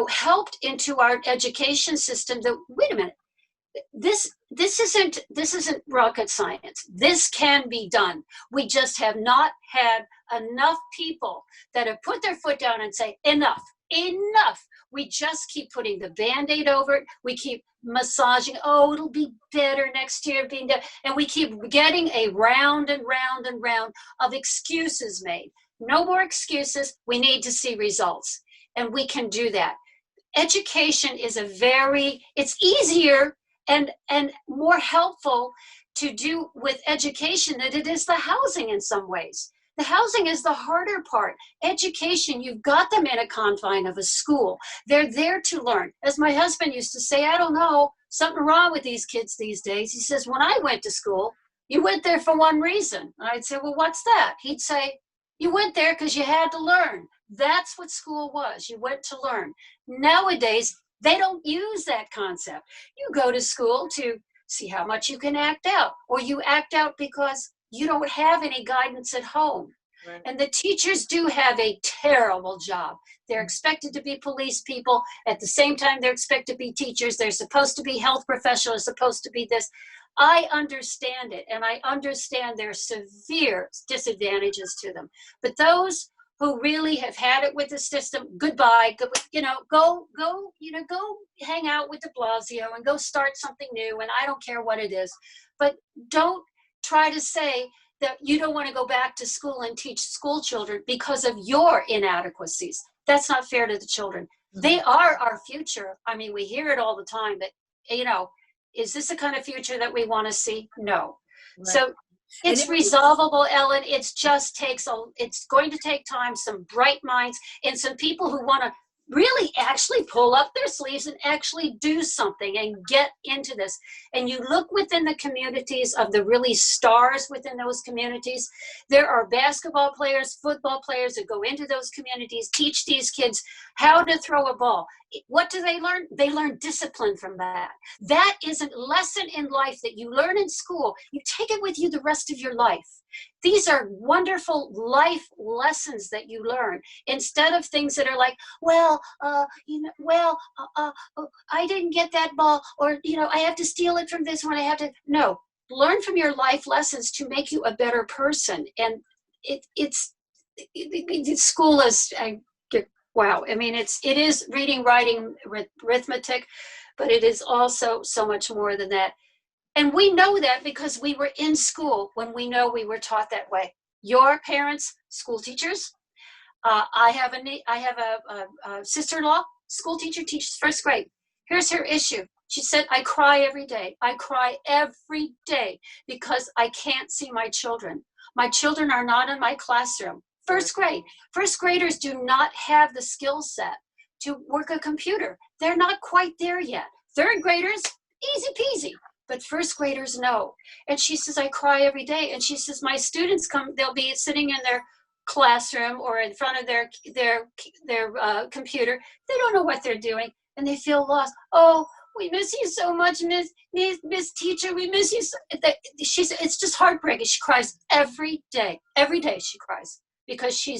helped into our education system that, wait a minute, this isn't rocket science. This can be done. We just have not had enough people that have put their foot down and say, enough. We just keep putting the Band-Aid over it. We keep massaging, it'll be better next year. And we keep getting a round and round and round of excuses made. No more excuses. We need to see results. And we can do that. Education is it's easier and more helpful to do with education than it is the housing in some ways. The housing is the harder part. Education, you've got them in a confine of a school. They're there to learn. As my husband used to say, I don't know, something wrong with these kids these days. He says, when I went to school, you went there for one reason. And I'd say, well, what's that? He'd say, you went there because you had to learn. That's what school was. You went to learn. Nowadays, they don't use that concept. You go to school to see how much you can act out, or you act out because you don't have any guidance at home. Right. And the teachers do have a terrible job. They're expected to be police people. At the same time, they're expected to be teachers. They're supposed to be health professionals, supposed to be this. I understand it, and I understand there's severe disadvantages to them. But those who really have had it with the system, goodbye, go hang out with de Blasio and go start something new, and I don't care what it is. But don't try to say that you don't want to go back to school and teach school children because of your inadequacies. That's not fair to the children. They are our future. I mean, we hear it all the time, but, is this the kind of future that we want to see? No. Right. So it's resolvable, Ellen. It's going to take time, some bright minds, and some people who want to really actually pull up their sleeves and actually do something and get into this. And you look within the communities of the really stars within those communities. There are basketball players, football players that go into those communities, teach these kids how to throw a ball. What do they learn? They learn discipline from that. That is a lesson in life that you learn in school. You take it with you the rest of your life. These are wonderful life lessons that you learn, instead of things that are like, I didn't get that ball, or, I have to steal it from this one. No, learn from your life lessons to make you a better person. And school is, wow. I mean, it is reading, writing, arithmetic, but it is also so much more than that. And we know that because we were in school when we know we were taught that way. Your parents, school teachers. I have a sister-in-law, school teacher, teaches first grade. Here's her issue. She said, I cry every day. I cry every day because I can't see my children. My children are not in my classroom. First grade. First graders do not have the skill set to work a computer. They're not quite there yet. Third graders, easy peasy. But first graders, no. And she says, I cry every day. And she says, my students come, they'll be sitting in their classroom or in front of their computer. They don't know what they're doing and they feel lost. Oh, we miss you so much, Miss Teacher. We miss you. It's just heartbreaking. She cries every day. Every day she cries because she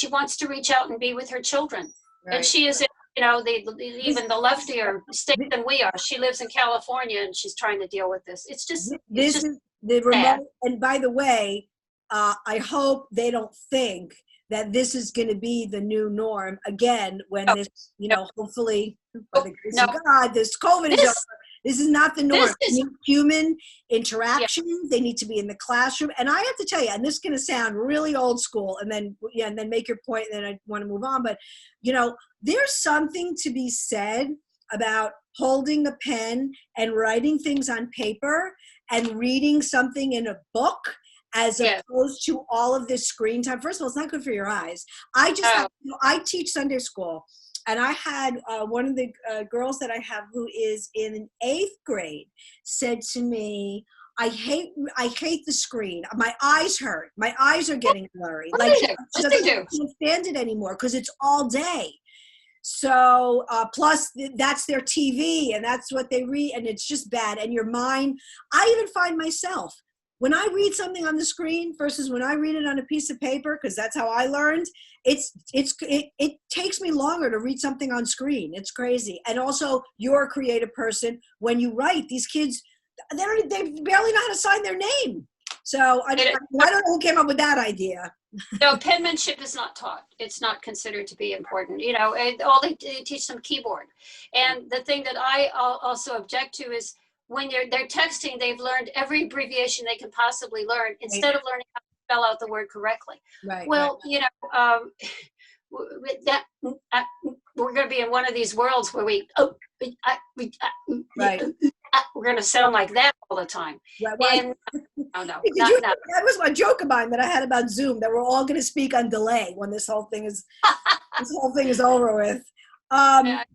wants to reach out and be with her children. Right. And she is, even the leftier state than we are. She lives in California and she's trying to deal with this. It's just is the remote. And by the way, I hope they don't think that this is going to be the new norm again when this, hopefully, by the grace of God, this COVID is over. This is not the norm. They need human interaction. Yeah. They need to be in the classroom. And I have to tell you, and this is going to sound really old school, and then make your point, and then I want to move on. But, there's something to be said about holding a pen and writing things on paper and reading something in a book as opposed to all of this screen time. First of all, it's not good for your eyes. I teach Sunday school. And I had one of the girls that I have who is in 8th grade said to me, I hate the screen. My eyes hurt. My eyes are getting blurry. I can't stand it anymore because it's all day. So plus that's their TV and that's what they read and it's just bad. And your mind, I even find myself, when I read something on the screen versus when I read it on a piece of paper, because that's how I learned, it takes me longer to read something on screen. It's crazy. And also, you're a creative person. When you write, these kids, they barely know how to sign their name. So I don't know who came up with that idea. No, penmanship is not taught. It's not considered to be important. They teach them keyboard. And the thing that I also object to is, when they're texting, they've learned every abbreviation they can possibly learn instead of learning how to spell out the word correctly. Right. Well, that we're going to be in one of these worlds where we're going to sound like that all the time. Right. And that was my joke of mine that I had about Zoom, that we're all going to speak on delay when this whole thing is over with.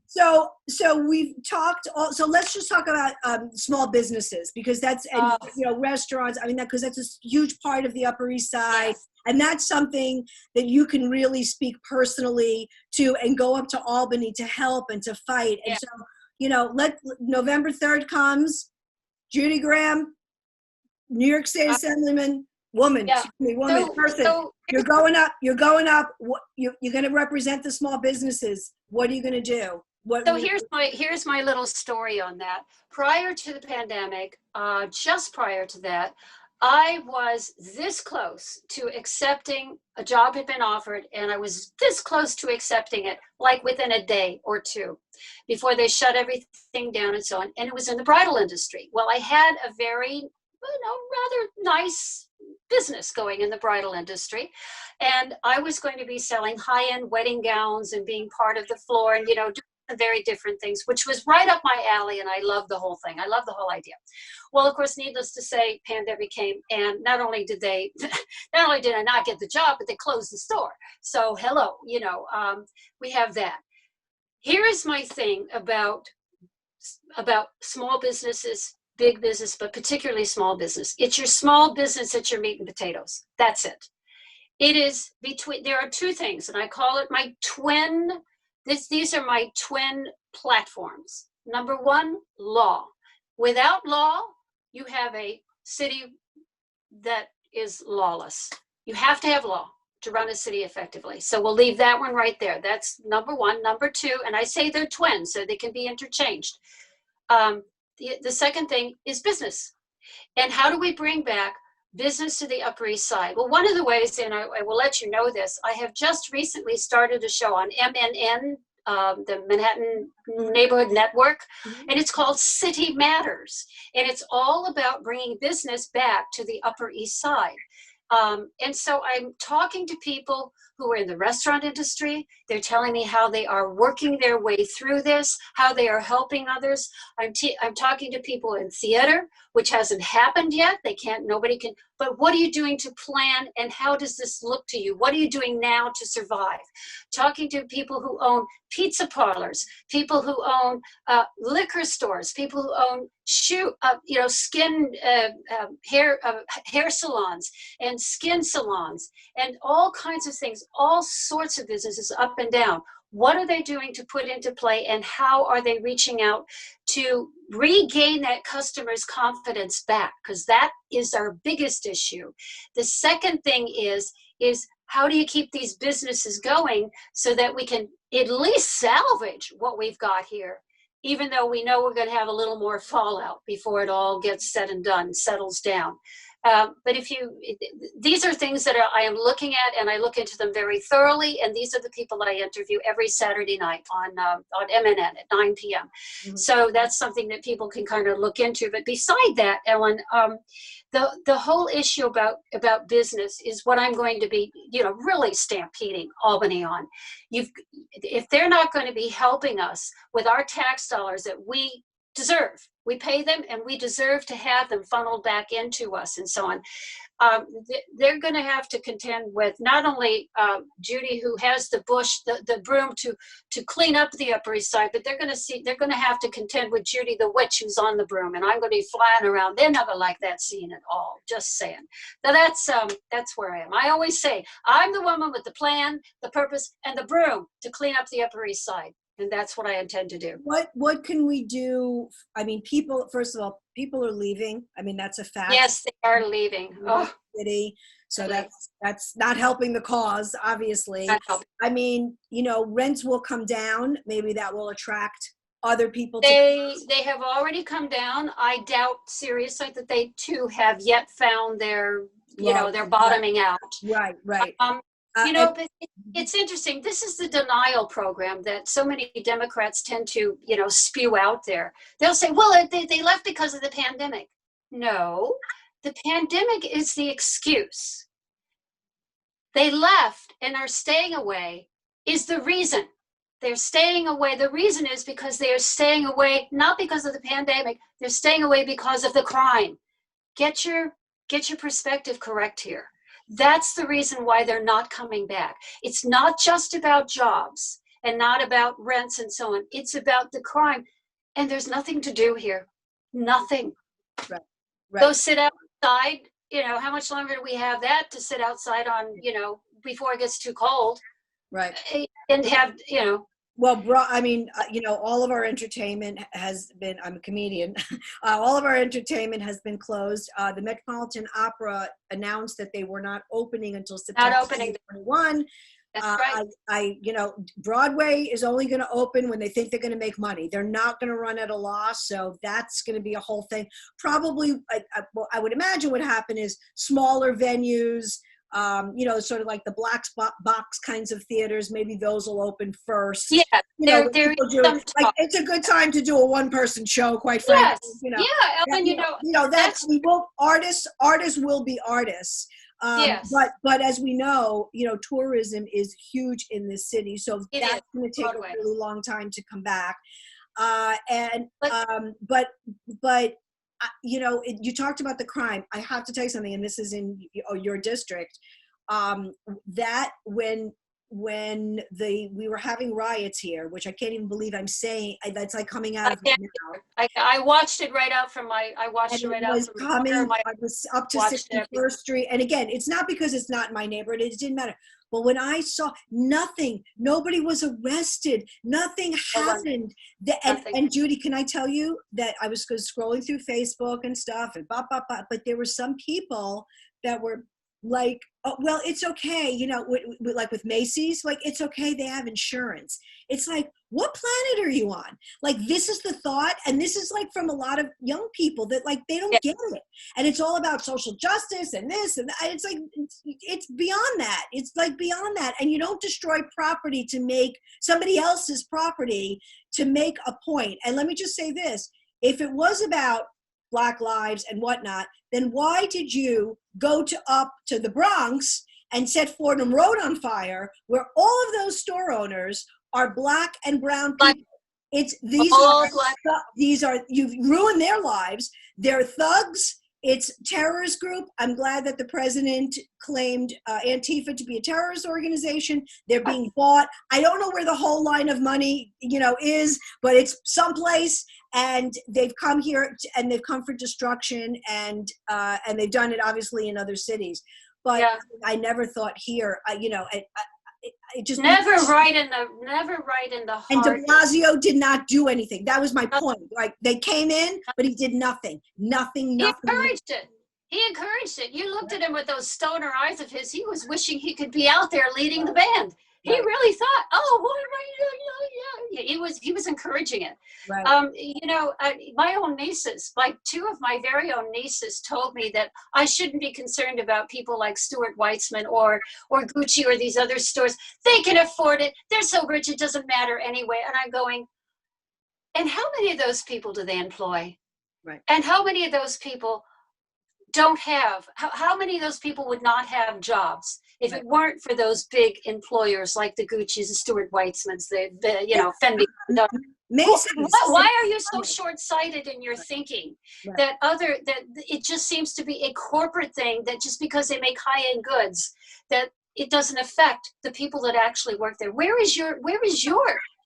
So we've talked. So let's just talk about small businesses because restaurants. I mean, because that's a huge part of the Upper East Side, and that's something that you can really speak personally to, and go up to Albany to help and to fight. And so, let November 3rd comes. Judy Graham, New York State Assemblyman, person. You're going up. You're going to represent the small businesses. What are you going to do? Here's my little story on that. Prior to the pandemic, just prior to that, I was this close to accepting a job had been offered, and I was this close to accepting it, like within a day or two, before they shut everything down and so on. And it was in the bridal industry. Well, I had a very, rather nice business going in the bridal industry, and I was going to be selling high-end wedding gowns and being part of the floor and doing very different things, which was right up my alley, and I loved the whole thing. I loved the whole idea. Well, of course, needless to say, pandemic came, and not only did I not get the job, but they closed the store. So hello, we have that. Here is my thing about small businesses, big business, but particularly small business. It's your small business that's your meat and potatoes. That's it. It is there are two things, and I call it my twin. These are my twin platforms. Number one, law. Without law, you have a city that is lawless. You have to have law to run a city effectively. So we'll leave that one right there. That's number one. Number two, and I say they're twins, so they can be interchanged. The second thing is business. And how do we bring back business to the Upper East Side? Well, one of the ways, and I will let you know this, I have just recently started a show on MNN, the Manhattan Neighborhood Network, and it's called City Matters. And it's all about bringing business back to the Upper East Side. And so I'm talking to people who are in the restaurant industry. They're telling me how they are working their way through this, how they are helping others. I'm talking to people in theater, which hasn't happened yet. Nobody can, but what are you doing to plan, and how does this look to you? What are you doing now to survive? Talking to people who own pizza parlors, people who own liquor stores, people who own skin, hair salons and skin salons and all kinds of things, all sorts of businesses up and down. What are they doing to put into play, and how are they reaching out to regain that customer's confidence back? Because that is our biggest issue. The second thing is how do you keep these businesses going so that we can at least salvage what we've got here, even though we know we're going to have a little more fallout before it all gets said and done, settles down. But these are things that I am looking at, and I look into them very thoroughly. And these are the people that I interview every Saturday night on MNN at 9 p.m. Mm-hmm. So that's something that people can kind of look into. But beside that, Ellen, the whole issue about business is what I'm going to be, really stampeding Albany on. If they're not going to be helping us with our tax dollars that we deserve, we pay them, and we deserve to have them funneled back into us and so on. They're going to have to contend with not only Judy, who has the broom to clean up the Upper East Side, but they're going to have to contend with Judy, the witch, who's on the broom, and I'm going to be flying around. They're not going to like that scene at all. Just saying. Now that's where I am. I always say I'm the woman with the plan, the purpose, and the broom to clean up the Upper East Side. And that's what I intend to do. What can we do? I mean, first of all, people are leaving. I mean, that's a fact. Yes, they are leaving. Oh. City. So that's not helping the cause, obviously. I mean, rents will come down. Maybe that will attract other people. They have already come down. I doubt seriously that they too have yet found their bottoming out. Right. But it's interesting. This is the denial program that so many Democrats tend to, spew out there. They'll say, well, they left because of the pandemic. No, the pandemic is the excuse. They left and are staying away is the reason. They're staying away. The reason is because they are staying away, not because of the pandemic. They're staying away because of the crime. Get your perspective correct here. That's the reason why they're not coming back. It's not just about jobs and not about rents and so on. It's about the crime. And there's nothing to do here. Nothing. Right. Go sit outside. How much longer do we have that to sit outside on, before it gets too cold? Right. And have, Well, all of our entertainment has been, I'm a comedian, all of our entertainment has been closed. The Metropolitan Opera announced that they were not opening until September 2021. That's right. Broadway is only going to open when they think they're going to make money. They're not going to run at a loss. So that's going to be a whole thing. Probably, I would imagine what happened is smaller venues, sort of like the black box kinds of theaters, maybe those will open first. Yeah, it's a good time to do a one-person show, quite frankly. Yes. Artists will be artists. Yes. But as we know, tourism is huge in this city, so that's going to take a really long time to come back. You talked about the crime. I have to tell you something, and this is in your district, that when we were having riots here, which I can't even believe I'm saying, that's like coming out of it now. I watched it right out from I was up to 61st Street. And again, it's not because it's not in my neighborhood. It didn't matter. But when I saw nobody was arrested, nothing happened. And Judy, can I tell you that I was scrolling through Facebook and stuff and but there were some people that were like, oh, well, it's okay. Like with Macy's, like, it's okay. They have insurance. It's like, what planet are you on? Like, this is the thought. And this is like from a lot of young people that like, they don't get it. And it's all about social justice and this and that. It's like, it's beyond that. It's like beyond that. And you don't destroy property to make somebody else's property to make a point. And let me just say this. If it was about Black lives and whatnot, then why did you go up to the Bronx and set Fordham Road on fire, where all of those store owners are Black and brown people? These are you've ruined their lives. They're thugs. It's terrorist group. I'm glad that the president claimed Antifa to be a terrorist organization. They're being bought. I don't know where the whole line of money, is, but it's someplace. And they've come here and they've come for destruction, and they've done it obviously in other cities. But I never thought here, it just never right in the heart. And de Blasio did not do anything. That was my point. Like, they came in, but he did nothing. Nothing. He encouraged it. You looked at him with those stoner eyes of his. He was wishing he could be out there leading the band. He really thought, oh, what am I doing? Yeah, he was encouraging it. Right. My own nieces, like two of my very own nieces, told me that I shouldn't be concerned about people like Stuart Weitzman or Gucci or these other stores. They can afford it. They're so rich, it doesn't matter anyway. And I'm going, and how many of those people do they employ? Right. And how many of those people don't have, how many of those people would not have jobs if it weren't for those big employers like the Gucci's, the Stuart Weitzmans, the Fendi. Why are you so short-sighted in your thinking that it just seems to be a corporate thing, that just because they make high-end goods, that it doesn't affect the people that actually work there? Where is your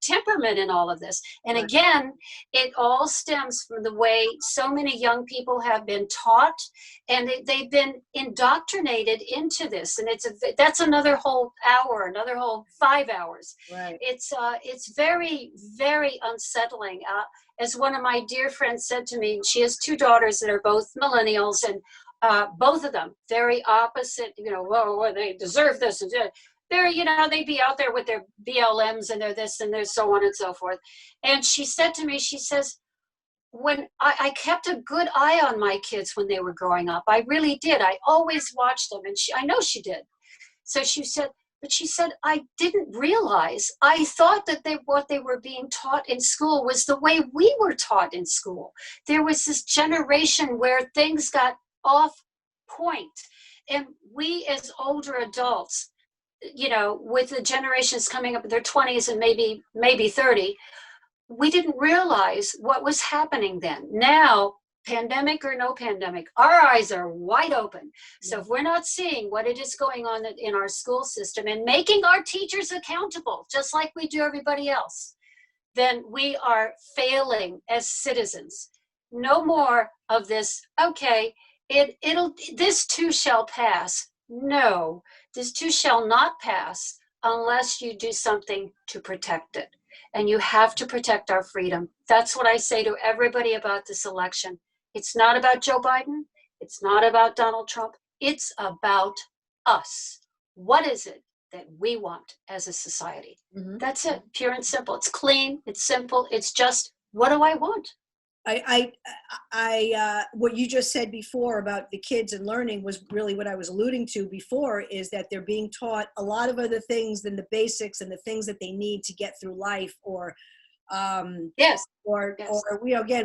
temperament in all of this? And again, it all stems from the way so many young people have been taught, and they've been indoctrinated into this. And that's another whole hour, another whole 5 hours. Right. It's very, very unsettling. As one of my dear friends said to me, she has two daughters that are both millennials, and both of them very opposite. Well, they deserve this and that. They'd be out there with their BLMs and their this and their so on and so forth. And she said to me, she says, when I kept a good eye on my kids when they were growing up, I really did. I always watched them. And I know she did. So she said, I didn't realize, I thought that what they were being taught in school was the way we were taught in school. There was this generation where things got off point. And we as older adults, with the generations coming up in their 20s and maybe 30, we didn't realize what was happening then. Now, pandemic or no pandemic, our eyes are wide open. So if we're not seeing what it is going on in our school system and making our teachers accountable, just like we do everybody else, then we are failing as citizens. No more of this, okay, this too shall pass. No, this too shall not pass unless you do something to protect it. And you have to protect our freedom. That's what I say to everybody about this election. It's not about Joe Biden. It's not about Donald Trump. It's about us. What is it that we want as a society? Mm-hmm. That's it, pure and simple. It's clean, it's simple, it's just, what do I want? What you just said before about the kids and learning was really what I was alluding to before, is that they're being taught a lot of other things than the basics and the things that they need to get through life, or again,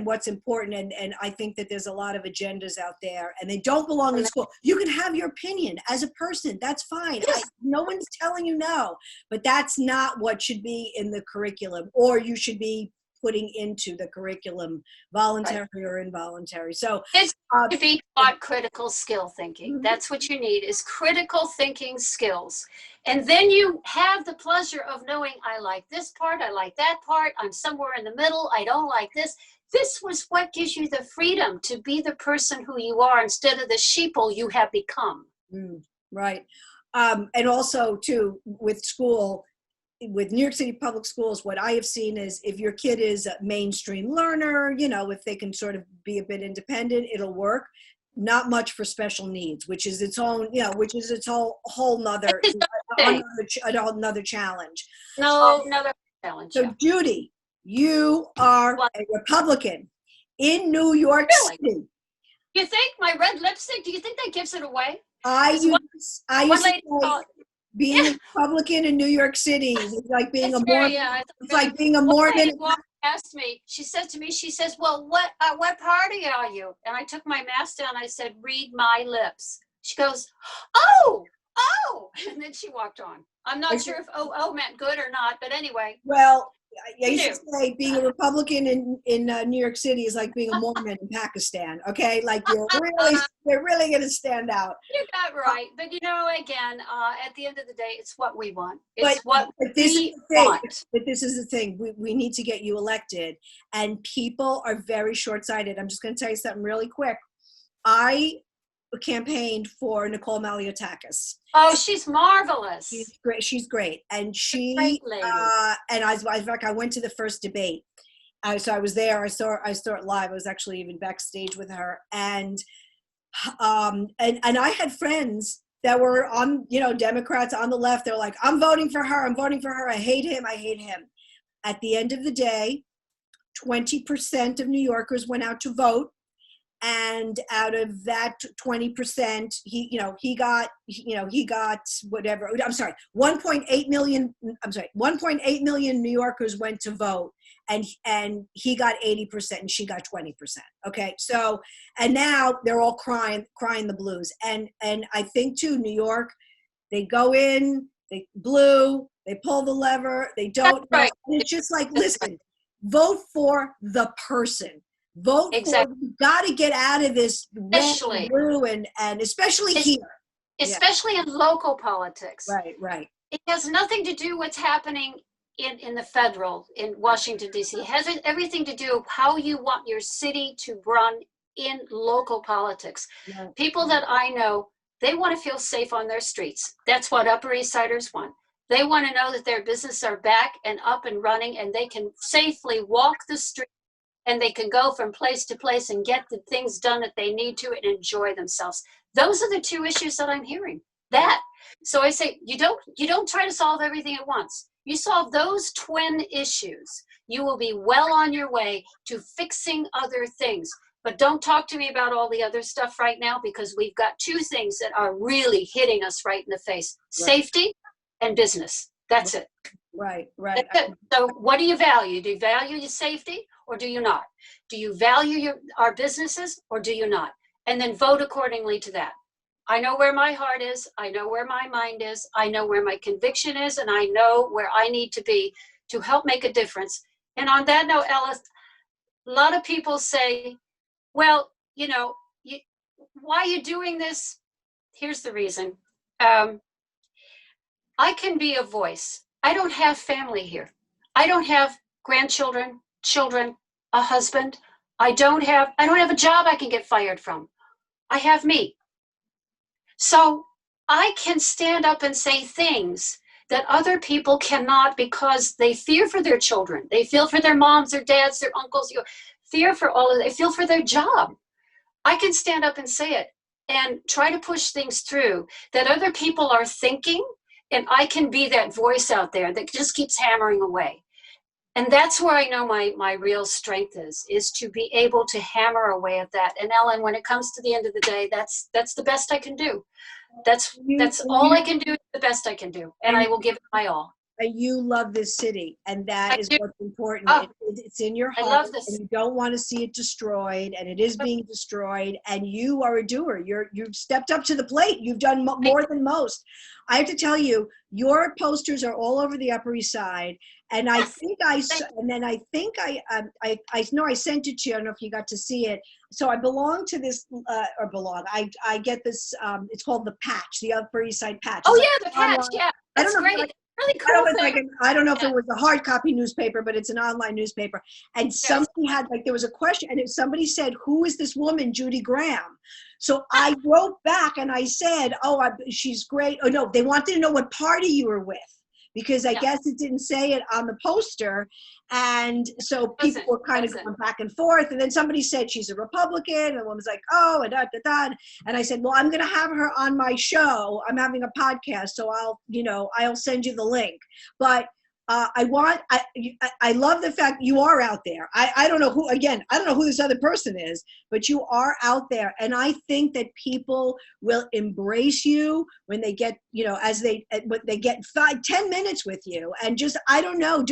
what's important. And I think that there's a lot of agendas out there, and they don't belong in school. You can have your opinion as a person. That's fine. No one's telling you no, but that's not what should be in the curriculum, or you should be putting into the curriculum, voluntary or involuntary. So it's to be taught critical skill thinking. Mm-hmm. That's what you need, is critical thinking skills. And then you have the pleasure of knowing, I like this part, I like that part, I'm somewhere in the middle, I don't like this. This was what gives you the freedom to be the person who you are instead of the sheeple you have become. Right. And also too, with school, with New York City public schools, what I have seen is if your kid is a mainstream learner, if they can sort of be a bit independent, it'll work. Not much for special needs, which is its own, whole nother challenge. Another challenge. So Judy, you are a Republican in New York City. You think my red lipstick, do you think that gives it away? I used to say, being a Republican in New York City was like being a Mormon. It's like being a Mormon. asked me, she said to me, she says, well, what party are you? And I took my mask down. I said, read my lips. She goes, oh, and then she walked on. I'm not sure if oh meant good or not, but anyway. Well, I used to say being a Republican in New York City is like being a Mormon in Pakistan. Okay, like they're really going to stand out. You got right, but again, at the end of the day, it's what we want. But this is the thing. We need to get you elected, and people are very short-sighted. I'm just going to tell you something really quick. I campaigned for Nicole Maliotakis. Oh, she's marvelous. She's great, and great lady. And I went to the first debate. So I was there. I saw it live. I was actually even backstage with her, and I had friends that were on, Democrats on the left. They're like, I'm voting for her. I hate him. At the end of the day, 20% of New Yorkers went out to vote. And out of that 20%, he got whatever. I'm sorry, 1.8 million New Yorkers went to vote, and he got 80% and she got 20%. Okay, so and now they're all crying the blues. And I think too, New York, they go in, they blue, they pull the lever, they don't. Right. It's just like, listen, vote for the person. Vote exactly. for, you've got to get out of this especially blue and especially here. Especially in local politics. Right. It has nothing to do what's happening in the federal, in Washington, D.C. It has everything to do with how you want your city to run in local politics. Yeah. People that I know, they want to feel safe on their streets. That's what Upper East Siders want. They want to know that their businesses are back and up and running, and they can safely walk the street, and they can go from place to place and get the things done that they need to and enjoy themselves. Those are the two issues that I'm hearing. So I say, you don't try to solve everything at once. You solve those twin issues, you will be well on your way to fixing other things. But don't talk to me about all the other stuff right now, because we've got two things that are really hitting us right in the face: safety and business. That's it. Right. That's it. So what do you value? Do you value your safety, or do you not? Do you value our businesses, or do you not? And then vote accordingly to that. I know where my heart is. I know where my mind is. I know where my conviction is, and I know where I need to be to help make a difference. And on that note, Ellis, a lot of people say, well, why are you doing this? Here's the reason. I can be a voice. I don't have family here. I don't have grandchildren, children, a husband. I don't have a job I can get fired from. I have me. So I can stand up and say things that other people cannot, because they fear for their children. They feel for their moms, their dads, their uncles, fear for they feel for their job. I can stand up and say it and try to push things through that other people are thinking, and I can be that voice out there that just keeps hammering away. And that's where I know my real strength is to be able to hammer away at that. And Ellen, when it comes to the end of the day, that's the best I can do. That's all I can do, the best I can do. And I will give it my all. You love this city, and that is what's important. It's in your heart. I love this. And you don't want to see it destroyed, and it is being destroyed, and you are a doer. You've stepped up to the plate. You've done more than most. I have to tell you, your posters are all over the Upper East Side, and I think I know I sent it to you. I don't know if you got to see it. So I belong to this, I get this, it's called the Patch, the Upper East Side Patch. Oh yeah, the Patch, yeah. That's great. Really cool. I don't know if it was a hard copy newspaper, but it's an online newspaper. And somebody had, there was a question, and somebody said, who is this woman, Judy Graham? So I wrote back and I said, she's great. Oh no, they wanted to know what party you were with, because I guess it didn't say it on the poster. And so people were kind of going back and forth. And then somebody said she's a Republican, and the woman's like, and and I said, well, I'm going to have her on my show. I'm having a podcast, so I'll send you the link. But I love the fact you are out there. I don't know who, again, I don't know who this other person is, but you are out there. And I think that people will embrace you when they get, as they get 5-10 minutes with you, and just, I don't know,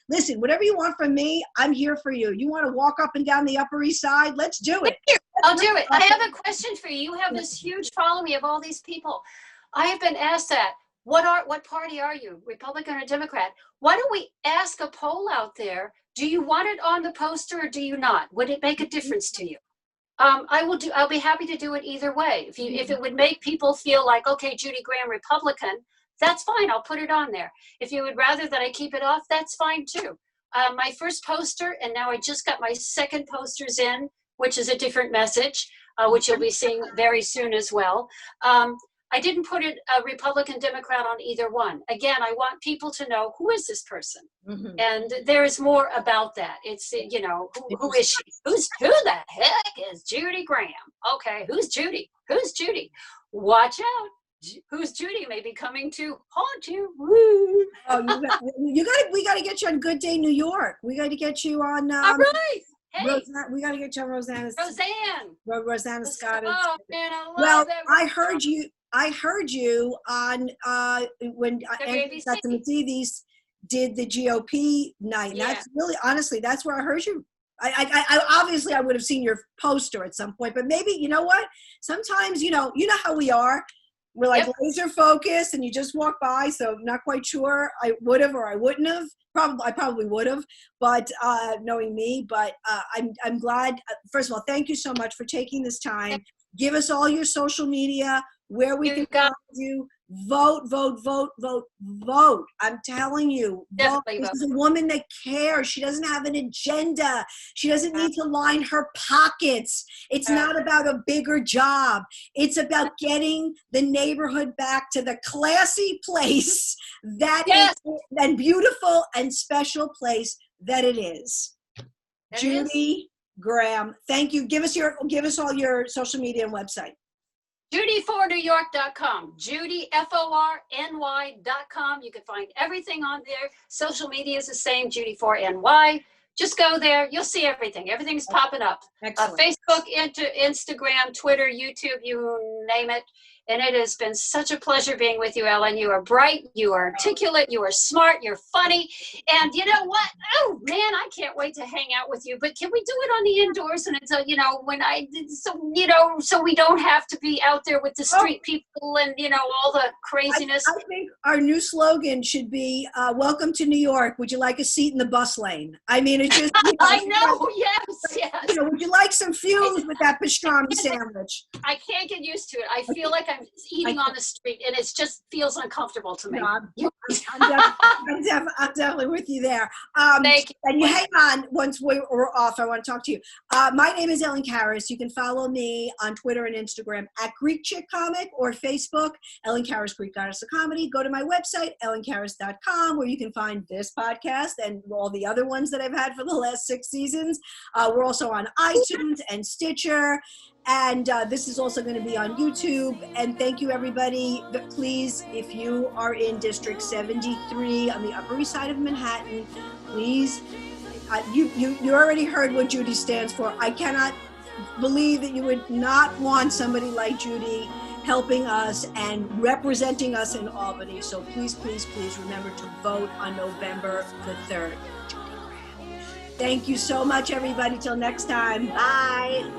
listen, whatever you want from me, I'm here for you. You want to walk up and down the Upper East Side? Let's do it. I'll do it. I have a question for you. You have this huge following of all these people. I have been asked that. What party are you, Republican or Democrat? Why don't we ask a poll out there? Do you want it on the poster or do you not? Would it make a difference to you? I'll be happy to do it either way. If it would make people feel like, okay, Judy Graham, Republican, that's fine. I'll put it on there. If you would rather that I keep it off, that's fine too. My first poster, and now I just got my second posters in, which is a different message, which you'll be seeing very soon as well. I didn't put it a Republican, Democrat on either one. Again, I want people to know, who is this person? Mm-hmm. And there is more about that. It's, who is she? Who the heck is Judy Graham? Okay, who's Judy? Who's Judy? Watch out. Who's Judy may be coming to haunt you. Woo. Oh, we got to get you on Good Day New York. We got to get you on. All right. Hey. We got to get you on Rosanna Scott. Oh man, I love well, that. I heard you on when these did the GOP night. Yeah. That's really, honestly, that's where I heard you. I obviously I would have seen your poster at some point, but maybe, you know what? Sometimes, you know how we are. We're like laser focused and you just walk by. So I'm not quite sure I would have or I wouldn't have. I probably would have, but knowing me, but I'm glad. First of all, thank you so much for taking this time. Give us all your social media, where we can find you. Vote. I'm telling you, vote. This is a woman that cares. She doesn't have an agenda. She doesn't need to line her pockets. It's not about a bigger job. It's about getting the neighborhood back to the classy place that is, and beautiful and special place that it is. Judy Graham, thank you. Give us all your social media and website. Judy4NewYork.com, JudyForNY.com. You can find everything on there. Social media is the same, Judy4NY. Just go there. You'll see everything. Everything's popping up. Facebook, Instagram, Twitter, YouTube, you name it. And it has been such a pleasure being with you, Ellen. You are bright, you are articulate, you are smart, you're funny. And you know what? Oh, man, I can't wait to hang out with you. But can we do it on the indoors? And it's, so we don't have to be out there with the street people and, all the craziness. I think our new slogan should be, welcome to New York. Would you like a seat in the bus lane? I mean, it's just, I know, yes. Would you like some fumes with that pastrami sandwich? I can't get used to it. I feel like I'm eating on the street and it just feels uncomfortable to me. No, I'm definitely with you there. Thank you. And you hang on, once we're off, I want to talk to you. My name is Ellen Karis. You can follow me on Twitter and Instagram at Greek Chick Comic or Facebook, Ellen Karis, Greek Goddess of Comedy. Go to my website, ellenkaris.com, where you can find this podcast and all the other ones that I've had for the last 6 seasons. We're also on iTunes and Stitcher. And this is also going to be on YouTube. And thank you, everybody. But please, if you are in District 73 on the Upper East Side of Manhattan, please, you already heard what Judy stands for. I cannot believe that you would not want somebody like Judy helping us and representing us in Albany. So please, please, please remember to vote on November the 3rd. Thank you so much, everybody. Till next time. Bye.